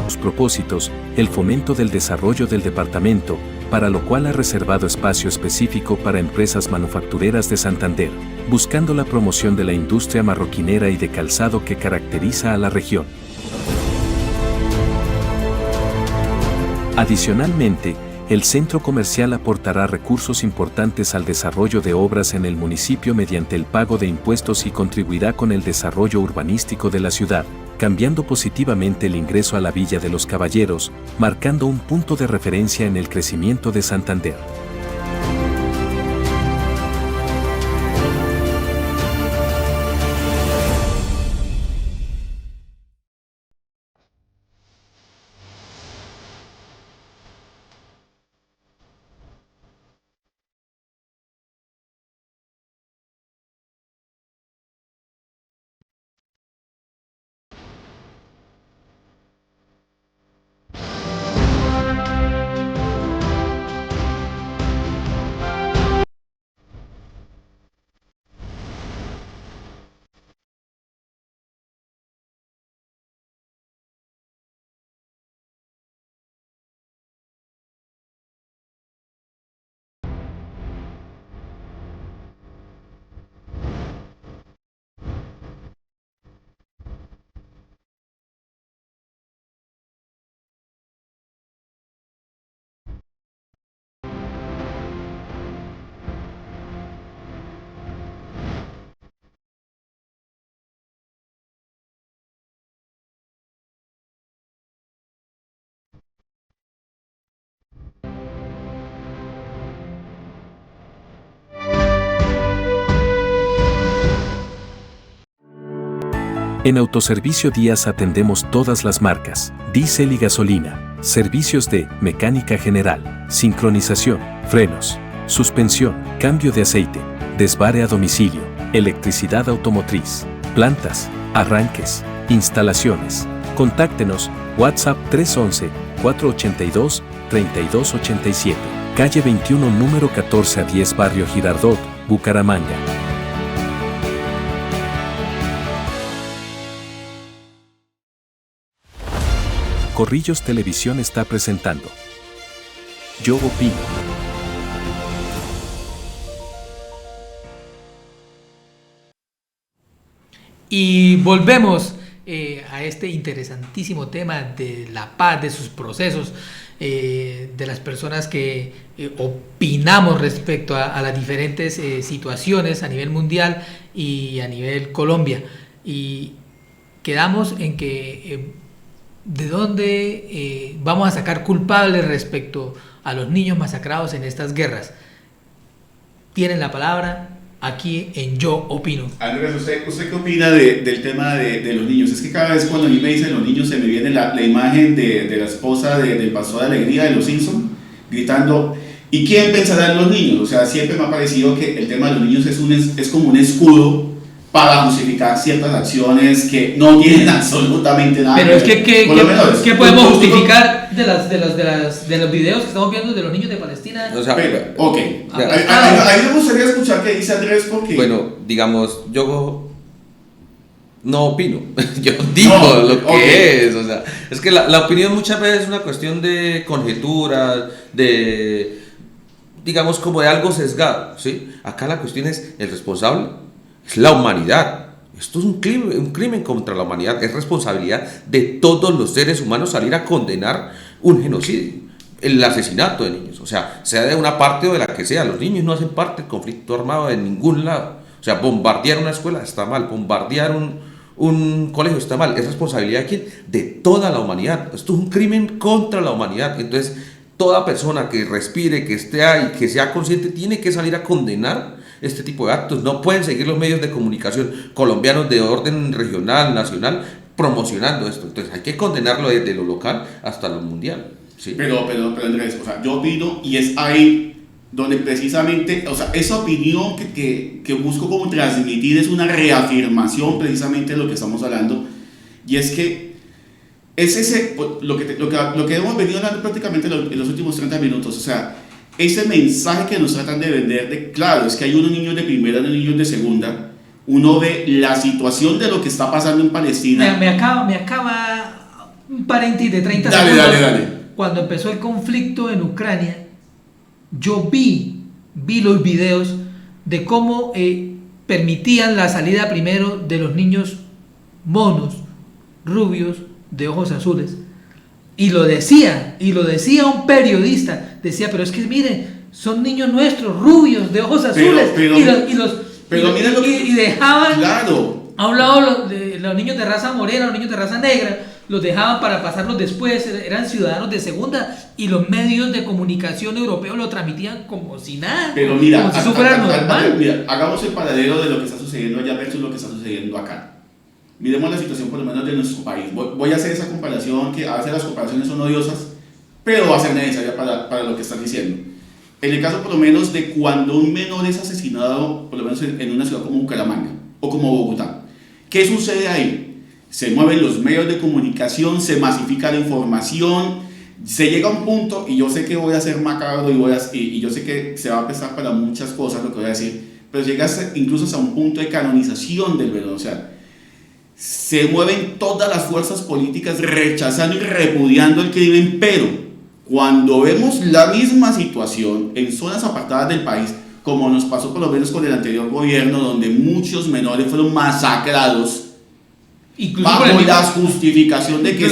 Sus propósitos, el fomento del desarrollo del departamento, para lo cual ha reservado espacio específico para empresas manufactureras de Santander, buscando la promoción de la industria marroquinera y de calzado que caracteriza a la región. Adicionalmente, el centro comercial aportará recursos importantes al desarrollo de obras en el municipio mediante el pago de impuestos y contribuirá con el desarrollo urbanístico de la ciudad, cambiando positivamente el ingreso a la Villa de los Caballeros, marcando un punto de referencia en el crecimiento de Santander. En Autoservicio Díaz atendemos todas las marcas, diésel y gasolina, servicios de mecánica general, sincronización, frenos, suspensión, cambio de aceite, desvare a domicilio, electricidad automotriz, plantas, arranques, instalaciones. Contáctenos, WhatsApp 311-482-3287, calle 21, número 14 a 10, Barrio Girardot, Bucaramanga. Corrillos Televisión está presentando Yo Opino. Y volvemos a este interesantísimo tema de la paz, de sus procesos, de las personas que opinamos respecto a las diferentes situaciones a nivel mundial y a nivel Colombia. Y quedamos en que de dónde vamos a sacar culpables respecto a los niños masacrados en estas guerras. Tienen la palabra aquí en Yo Opino. Andrés, ¿usted qué opina del tema de los niños? Es que cada vez cuando a mí me dicen los niños se me viene la imagen de la esposa del Pastor de Alegría de los Simpsons gritando, ¿y quién pensará en los niños? O sea, siempre me ha parecido que el tema de los niños es como un escudo para justificar ciertas acciones que no tienen absolutamente nada. Pero es que ¿qué podemos justificar de los videos que estamos viendo de los niños de Palestina? O sea, ok. Ahí me gustaría escuchar qué dice Andrés, porque... Bueno, digamos, yo no opino, yo digo lo que es, o sea, es que la opinión muchas veces es una cuestión de conjeturas, de, digamos, como de algo sesgado, ¿sí? Acá la cuestión es el responsable. Es la humanidad. Esto es un crimen contra la humanidad. Es responsabilidad de todos los seres humanos salir a condenar un genocidio, el asesinato de niños. O sea de una parte o de la que sea. Los niños no hacen parte del conflicto armado de ningún lado. O sea, bombardear una escuela está mal, bombardear un colegio está mal. Es responsabilidad de ¿quién? De toda la humanidad. Esto es un crimen contra la humanidad. Entonces, toda persona que respire, que esté ahí, que sea consciente, tiene que salir a condenar este tipo de actos. No pueden seguir los medios de comunicación colombianos de orden regional, nacional, promocionando esto. Entonces hay que condenarlo desde lo local hasta lo mundial, ¿sí? Pero Andrés, o sea, yo opino, y es ahí donde precisamente, o sea, esa opinión que busco como transmitir es una reafirmación precisamente de lo que estamos hablando, y es que es ese, lo que hemos venido hablando prácticamente en los últimos 30 minutos, o sea, ese mensaje que nos tratan de vender, de claro, es que hay unos niños de primera y unos niños de segunda. Uno ve la situación de lo que está pasando en Palestina. Me acaba un paréntesis de 30 segundos. Dale. Cuando empezó el conflicto en Ucrania, yo vi los videos de cómo permitían la salida primero de los niños monos, rubios, de ojos azules. Y lo decía un periodista, decía, pero es que miren, son niños nuestros, rubios, de ojos azules, y dejaban, claro, a un lado los niños de raza morena, los niños de raza negra, los dejaban para pasarlos después, eran ciudadanos de segunda, y los medios de comunicación europeos lo transmitían como si nada, pero mira, como si eso fuera normal. Mira, hagamos el paralelo de lo que está sucediendo allá versus lo que está sucediendo acá. Miremos la situación por lo menos de nuestro país. Voy a hacer esa comparación, que a veces las comparaciones son odiosas, pero va a ser necesaria para lo que están diciendo. En el caso por lo menos de cuando un menor es asesinado, por lo menos en una ciudad como Bucaramanga o como Bogotá, ¿qué sucede ahí? Se mueven los medios de comunicación, se masifica la información, se llega a un punto, y yo sé que voy a ser macabro y yo sé que se va a prestar para muchas cosas lo que voy a decir, pero llega incluso hasta un punto de canonización del menor. O sea, se mueven todas las fuerzas políticas rechazando y repudiando el crimen, pero cuando vemos la misma situación en zonas apartadas del país, como nos pasó por lo menos con el anterior gobierno, donde muchos menores fueron masacrados, incluso bajo la justificación de que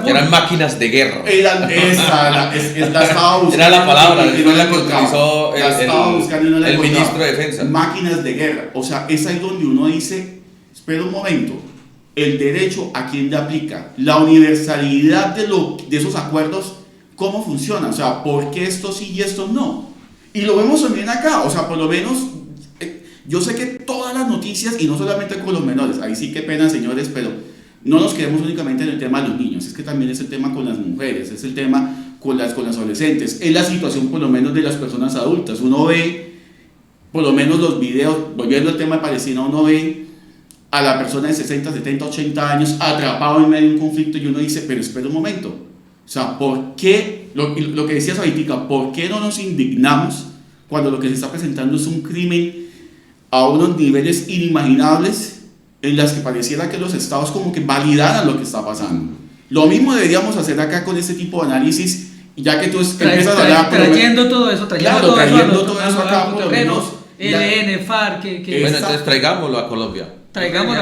eran máquinas de guerra. Era la palabra, después la que utilizó el ministro de Defensa. Máquinas de guerra. O sea, es ahí donde uno dice, espera un momento, el derecho a quién le aplica, la universalidad de esos acuerdos, ¿cómo funciona? O sea, ¿por qué esto sí y esto no? Y lo vemos también acá, o sea, por lo menos Yo sé que todas las noticias, y no solamente con los menores, ahí sí que pena señores, pero no nos quedemos únicamente en el tema de los niños, es que también es el tema con las mujeres, es el tema con las adolescentes, es la situación por lo menos de las personas adultas. Uno ve, por lo menos los videos, volviendo al tema de Palestina, uno ve a la persona de 60, 70, 80 años atrapado en medio de un conflicto y uno dice, pero espera un momento, o sea, ¿por qué, lo que decías ahorita, por qué no nos indignamos cuando lo que se está presentando es un crimen a unos niveles inimaginables en las que pareciera que los estados como que validaran lo que está pasando? Lo mismo deberíamos hacer acá con este tipo de análisis, ya que tú empiezas a hablar... Trayendo todo eso, trayendo todo eso acá por lo menos... ELN, FARC... Bueno, entonces traigámoslo a Colombia. Traigamos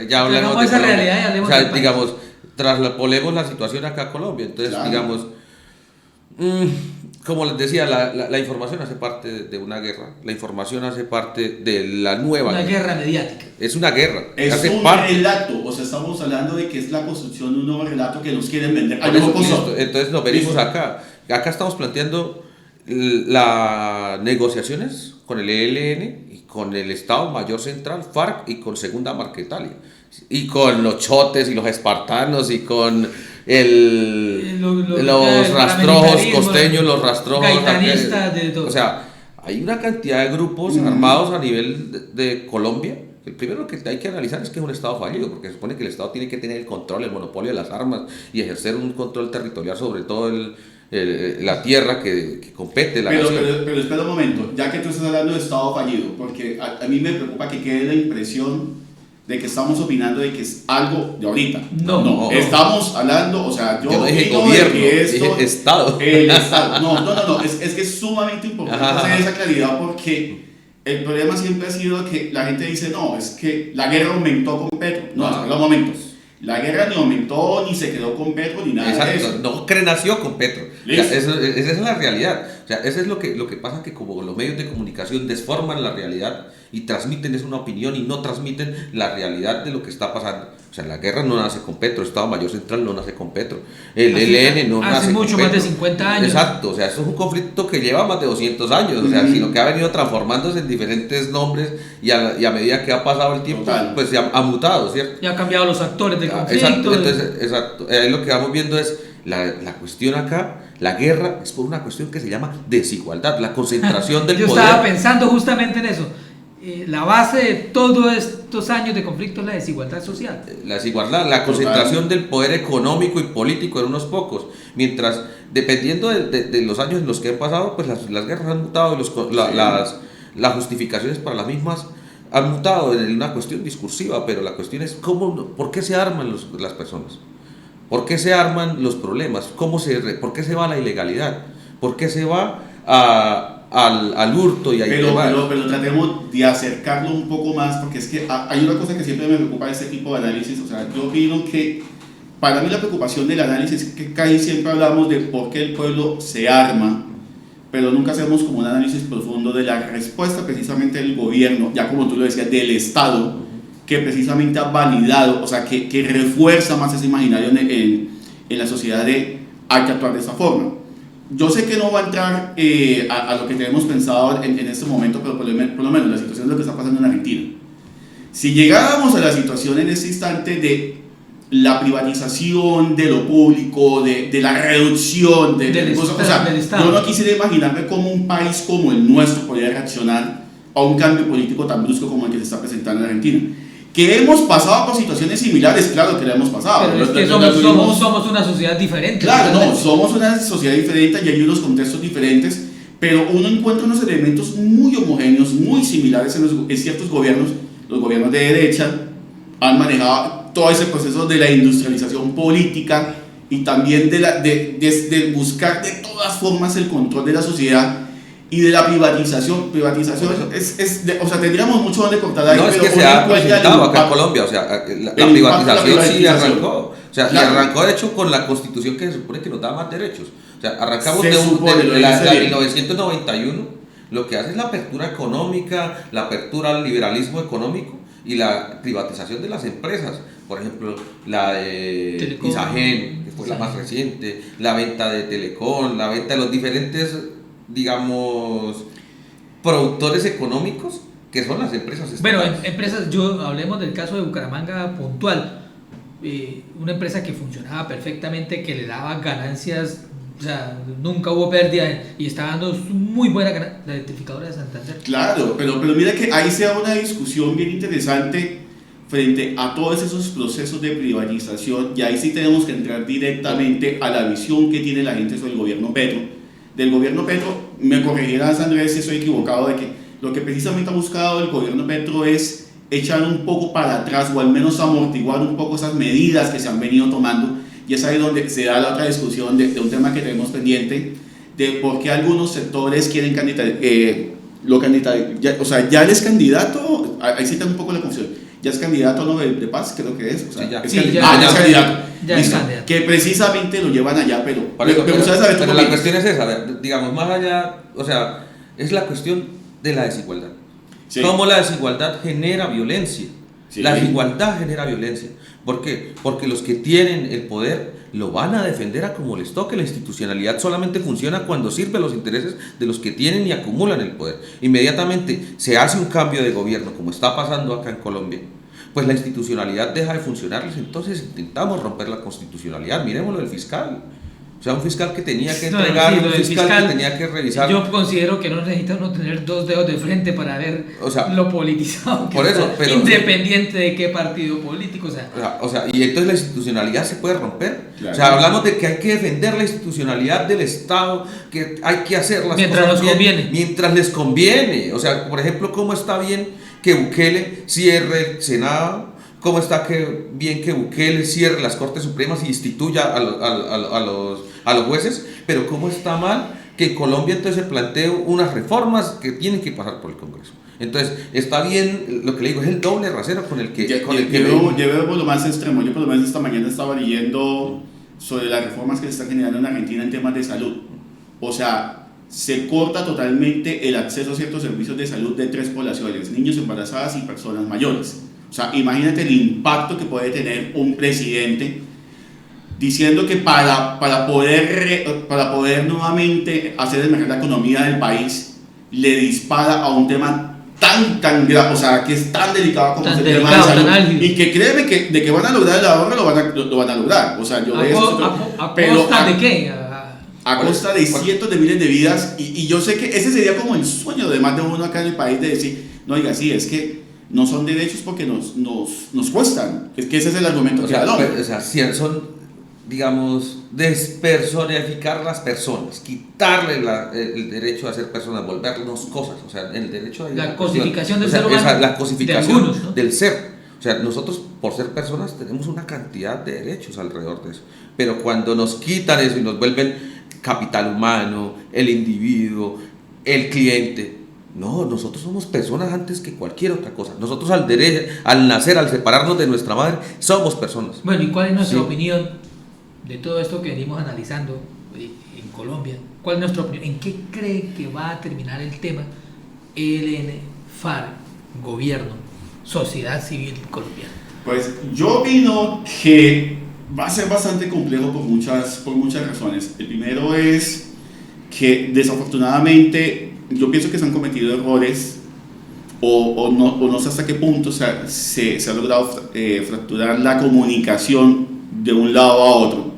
ya hablamos de esa Colombia. realidad y hablemos o sea, del digamos, traspolemos la situación acá a Colombia. Entonces, claro, digamos, como les decía, la información hace parte de una guerra. La información hace parte de la nueva una guerra mediática. Es una guerra. Es hace un parte. relato, o sea, estamos hablando de que es la construcción de un nuevo relato que nos quieren vender. Entonces nos venimos acá. Acá estamos planteando las negociaciones con el ELN y con el Estado Mayor Central, FARC, y con Segunda Marquetalia, y con los chotes y los espartanos y con los rastrojos costeños, los rastrojos gaitanistas, de todo. O sea, hay una cantidad de grupos armados a nivel de Colombia. El primero que hay que analizar es que es un Estado fallido, porque se supone que el Estado tiene que tener el control, el monopolio de las armas y ejercer un control territorial sobre todo la tierra que compete la nación. Pero espera un momento, ya que tú estás hablando de Estado fallido, porque a mí me preocupa que quede la impresión de que estamos opinando de que es algo de ahorita. No. Estamos hablando, o sea, yo no dije digo gobierno, que esto, dije Estado. El Estado. No, es que es sumamente importante hacer esa claridad, porque el problema siempre ha sido que la gente dice, no, es que la guerra aumentó con Petro. No, espera un momento. La guerra ni aumentó, ni se quedó con Petro, ni nada. Exacto, de eso. no nació con Petro. O sea, esa es la realidad. O sea, eso es lo que pasa, que como los medios de comunicación desforman la realidad y transmiten es una opinión y no transmiten la realidad de lo que está pasando. O sea, la guerra no nace con Petro, el Estado Mayor Central no nace con Petro, el ELN no nace hace mucho con más Petro. de 50 años. Exacto, o sea, eso es un conflicto que lleva más de 200 años, o sea, sino que ha venido transformándose en diferentes nombres y a medida que ha pasado el tiempo, pues se ha mutado, ¿cierto? Ya ha cambiado los actores del conflicto. Exacto, entonces, ahí lo que vamos viendo es la cuestión acá, la guerra es por una cuestión que se llama desigualdad, la concentración del Yo poder. estaba pensando justamente en eso. La base de todos estos años de conflicto es la desigualdad social. La desigualdad, la concentración del poder económico y político en unos pocos, mientras, dependiendo de los años en los que han pasado, pues las guerras han mutado y las justificaciones para las mismas han mutado en una cuestión discursiva, pero la cuestión es ¿por qué se arman las personas? ¿Por qué se arman los problemas? ¿Por qué se va a la ilegalidad? ¿Por qué se va al hurto y a pero tratemos de acercarlo un poco más, porque es que hay una cosa que siempre me preocupa de este tipo de análisis. O sea, yo opino que para mí la preocupación del análisis es que casi siempre hablamos de por qué el pueblo se arma, pero nunca hacemos como un análisis profundo de la respuesta precisamente del gobierno, ya como tú lo decías, del Estado, que precisamente ha validado, o sea, que refuerza más ese imaginario en la sociedad de hay que actuar de esta forma. Yo sé que no va a entrar a lo que tenemos pensado en este momento, pero por lo menos la situación es lo que está pasando en Argentina. Si llegáramos a la situación en este instante de la privatización de lo público, de la reducción del Estado, yo no quisiera imaginarme cómo un país como el nuestro podría reaccionar a un cambio político tan brusco como el que se está presentando en Argentina. Que hemos pasado por situaciones similares, claro que lo hemos pasado. Pero es que somos una sociedad diferente. Claro, no, somos una sociedad diferente y hay unos contextos diferentes, pero uno encuentra unos elementos muy homogéneos, muy similares en ciertos gobiernos. Los gobiernos de derecha han manejado todo ese proceso de la industrialización política y también de buscar de todas formas el control de la sociedad. Y de la privatización o sea, tendríamos mucho donde cortar ahí. No, es que se ha presentado acá en Colombia, o sea, la privatización sí arrancó, o sea, claro. Y arrancó de hecho con la constitución que se supone que nos da más derechos, o sea, arrancamos de la de 1991, lo que hace es la apertura económica, la apertura al liberalismo económico y la privatización de las empresas, por ejemplo, la de Isagen, que fue la más reciente, la venta de Telecom, la venta de los diferentes, digamos, productores económicos que son las empresas Bueno, estatales. empresas, hablemos del caso de Bucaramanga puntual. Una empresa que funcionaba perfectamente, que le daba ganancias, o sea, nunca hubo pérdida y está dando muy buena ganancia, la electrificadora de Santander. Claro, pero mira que ahí se da una discusión bien interesante frente a todos esos procesos de privatización, y ahí sí tenemos que entrar directamente a la visión que tiene la gente sobre el gobierno Petro. Del gobierno Petro, me corregirás Andrés si estoy equivocado, de que lo que precisamente ha buscado el gobierno Petro es echar un poco para atrás, o al menos amortiguar un poco esas medidas que se han venido tomando, y es ahí donde se da la otra discusión de un tema que tenemos pendiente, de por qué algunos sectores quieren o sea, ya él es candidato, ahí sí tengo un poco la confusión, ya es candidato a Nobel de Paz, creo que es, o sea, Sí, ya. es Sí, candidato, ya es candidato, ya es listo, candidato. que precisamente lo llevan allá, pero Pero ustedes la cuestión es esa, digamos, más allá, o sea, es la cuestión de la desigualdad. Sí. Cómo la desigualdad genera violencia. Sí. La desigualdad genera violencia. ¿Por qué? Porque los que tienen el poder lo van a defender a como les toque. La institucionalidad solamente funciona cuando sirve a los intereses de los que tienen y acumulan el poder. Inmediatamente se hace un cambio de gobierno, como está pasando acá en Colombia, pues la institucionalidad deja de funcionarles. Entonces intentamos romper la constitucionalidad. Miremoslo del fiscal. O sea, un fiscal que tenía que entregar, sí, lo un del fiscal que tenía que revisar. Yo considero que no necesita uno tener dos dedos de frente para ver, o sea, lo politizado que por eso, está, pero, independiente de qué partido político. O sea, y entonces la institucionalidad se puede romper. Claro. O sea, hablamos de que hay que defender la institucionalidad del Estado, que hay que hacer las mientras cosas nos bien, conviene. mientras les conviene. O sea, por ejemplo, ¿cómo está bien que Bukele cierre el Senado? ¿Cómo está bien que Bukele cierre las Cortes Supremas y instituya a los jueces? Pero ¿cómo está mal que en Colombia entonces se plantee unas reformas que tienen que pasar por el Congreso? Entonces, está bien, lo que le digo, es el doble rasero con el que... Yo veo por lo más extremo. Yo por lo menos esta mañana estaba leyendo sobre las reformas que se están generando en Argentina en temas de salud. O sea, se corta totalmente el acceso a ciertos servicios de salud de tres poblaciones: niños, embarazadas y personas mayores. O sea, imagínate el impacto que puede tener un presidente diciendo que para poder nuevamente hacer emerger la economía del país, le dispara a un tema tan grave, o sea, que es tan delicado como el tema de salud, y que créeme que de que van a lograr el ahorro lo van a lograr. O sea, yo de eso ¿A costa de qué? A costa de cientos de miles de vidas, y yo sé que ese sería como el sueño de más de uno acá en el país, de decir, no, oiga, sí, es que no son derechos porque nos cuestan. Es que ese es el argumento que da el hombre. O sea, son, digamos, despersonificar las personas, quitarle el derecho a ser personas, volvernos cosas. O sea, el derecho a la cosificación del ser humano, la cosificación de algunos, ¿no? del ser. O sea, nosotros, por ser personas, tenemos una cantidad de derechos alrededor de eso. Pero cuando nos quitan eso y nos vuelven capital humano, el individuo, el cliente, no, nosotros somos personas antes que cualquier otra cosa. Nosotros al nacer, al separarnos de nuestra madre, somos personas. Bueno, ¿y cuál es nuestra opinión de todo esto que venimos analizando en Colombia? ¿Cuál es nuestra opinión? ¿En qué cree que va a terminar el tema ELN, FARC, gobierno, sociedad civil colombiana? Pues yo opino que va a ser bastante complejo por muchas razones. El primero es que desafortunadamente yo pienso que se han cometido errores o no sé hasta qué punto se ha logrado fracturar la comunicación de un lado a otro,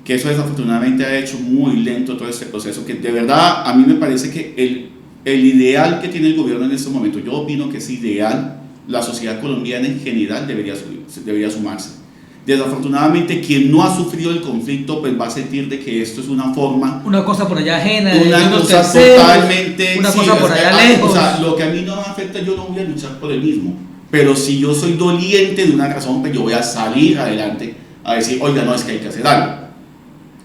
que eso desafortunadamente ha hecho muy lento todo este proceso, que de verdad a mí me parece que el ideal que tiene el gobierno en este momento, yo opino que es ideal, la sociedad colombiana en general debería sumarse. Desafortunadamente, quien no ha sufrido el conflicto pues va a sentir de que esto es una forma, una cosa por allá ajena, una cosa terceros, totalmente, una sí, cosa por allá lejos. O sea, lo que a mí no me afecta, yo no voy a luchar por el mismo, pero si yo soy doliente de una razón, pues yo voy a salir adelante a decir, oiga, no, es que hay que hacer algo.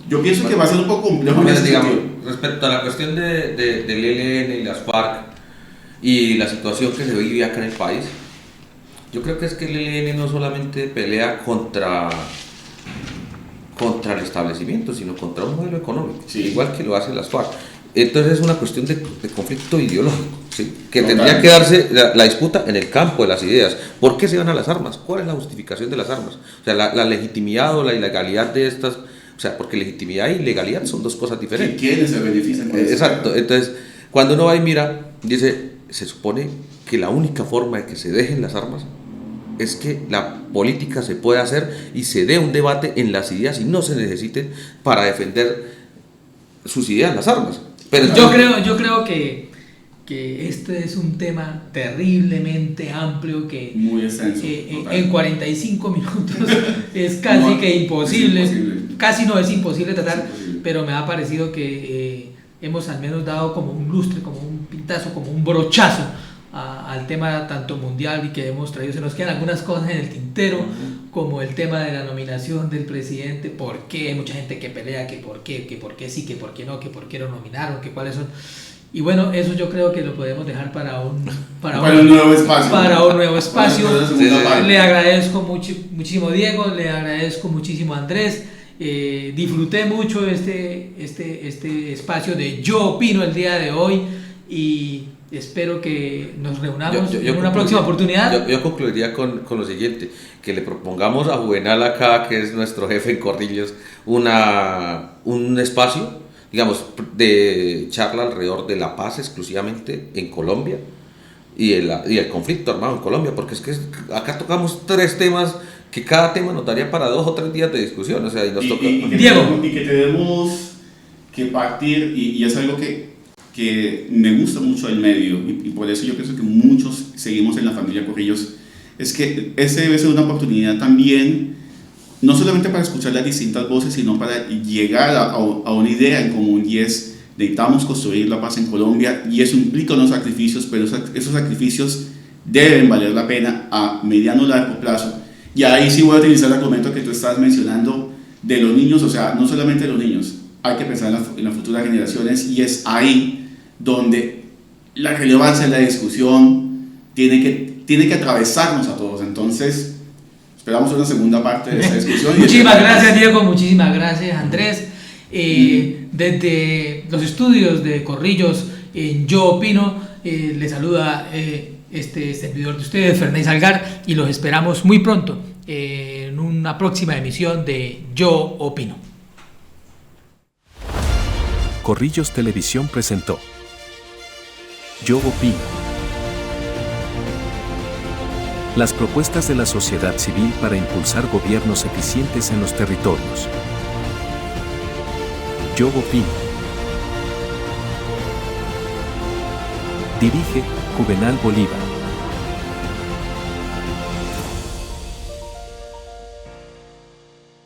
Yo pienso que va a ser un poco complejo en ese sentido. Respecto a la cuestión del ELN y las FARC y la situación que se vive acá en el país, yo creo que es que el ELN no solamente pelea contra el establecimiento, sino contra un modelo económico, sí, igual que lo hacen las FARC. Entonces es una cuestión de conflicto ideológico, ¿sí? Que Total. tendría que darse la disputa en el campo de las ideas. ¿Por qué se van a las armas? ¿Cuál es la justificación de las armas? O sea, la legitimidad o la ilegalidad de estas, o sea, porque legitimidad y legalidad son dos cosas diferentes. ¿Quiénes se benefician con eso? Exacto. Entonces, cuando uno va y mira, dice, se supone que la única forma de que se dejen las armas es que la política se pueda hacer y se dé un debate en las ideas y no se necesiten para defender sus ideas las armas. Pero yo creo que este es un tema terriblemente amplio que muy extenso, en 45 minutos es casi que imposible, casi no es imposible tratar, pero me ha parecido que hemos al menos dado como un lustre, como un pintazo, como un brochazo al tema tanto mundial y que hemos traído. Se nos quedan algunas cosas en el tintero, como el tema de la nominación del presidente, por qué hay mucha gente que pelea, que por qué sí, que por qué no, que por qué lo nominaron, que cuáles son. Y bueno, eso yo creo que lo podemos dejar para un nuevo espacio. Le agradezco muchísimo Diego, le agradezco muchísimo Andrés. Disfruté mucho este espacio de Yo Opino el día de hoy y espero que nos reunamos en una próxima oportunidad. Yo concluiría con lo siguiente, que le propongamos a Juvenal acá, que es nuestro jefe en Corrillos, un espacio, digamos, de charla alrededor de la paz exclusivamente en Colombia y el conflicto armado en Colombia, porque es que acá tocamos 3 temas que cada tema nos daría para 2 o 3 días de discusión, o sea, y nos toca... Diego. Y que tenemos que partir, y es algo que me gusta mucho el medio, y por eso yo pienso que muchos seguimos en la familia Corrillos, es que ese debe ser una oportunidad también, no solamente para escuchar las distintas voces, sino para llegar a una idea en común, y es: necesitamos construir la paz en Colombia, y eso implica unos sacrificios, pero esos sacrificios deben valer la pena a mediano o largo plazo. Y ahí sí voy a utilizar el argumento que tú estabas mencionando de los niños, o sea, no solamente los niños, hay que pensar en las futuras generaciones, y es ahí donde la relevancia de la discusión tiene que atravesarnos a todos. Entonces, esperamos una segunda parte de esta discusión. Muchísimas gracias, Diego, muchísimas gracias, Andrés. Desde los estudios de Corrillos, en Yo Opino, les saluda este servidor de ustedes, Fernández Salgar, y los esperamos muy pronto en una próxima emisión de Yo Opino. Corrillos Televisión presentó Yo Opino. Las propuestas de la sociedad civil para impulsar gobiernos eficientes en los territorios. Yo Opino. Dirige Juvenal Bolívar.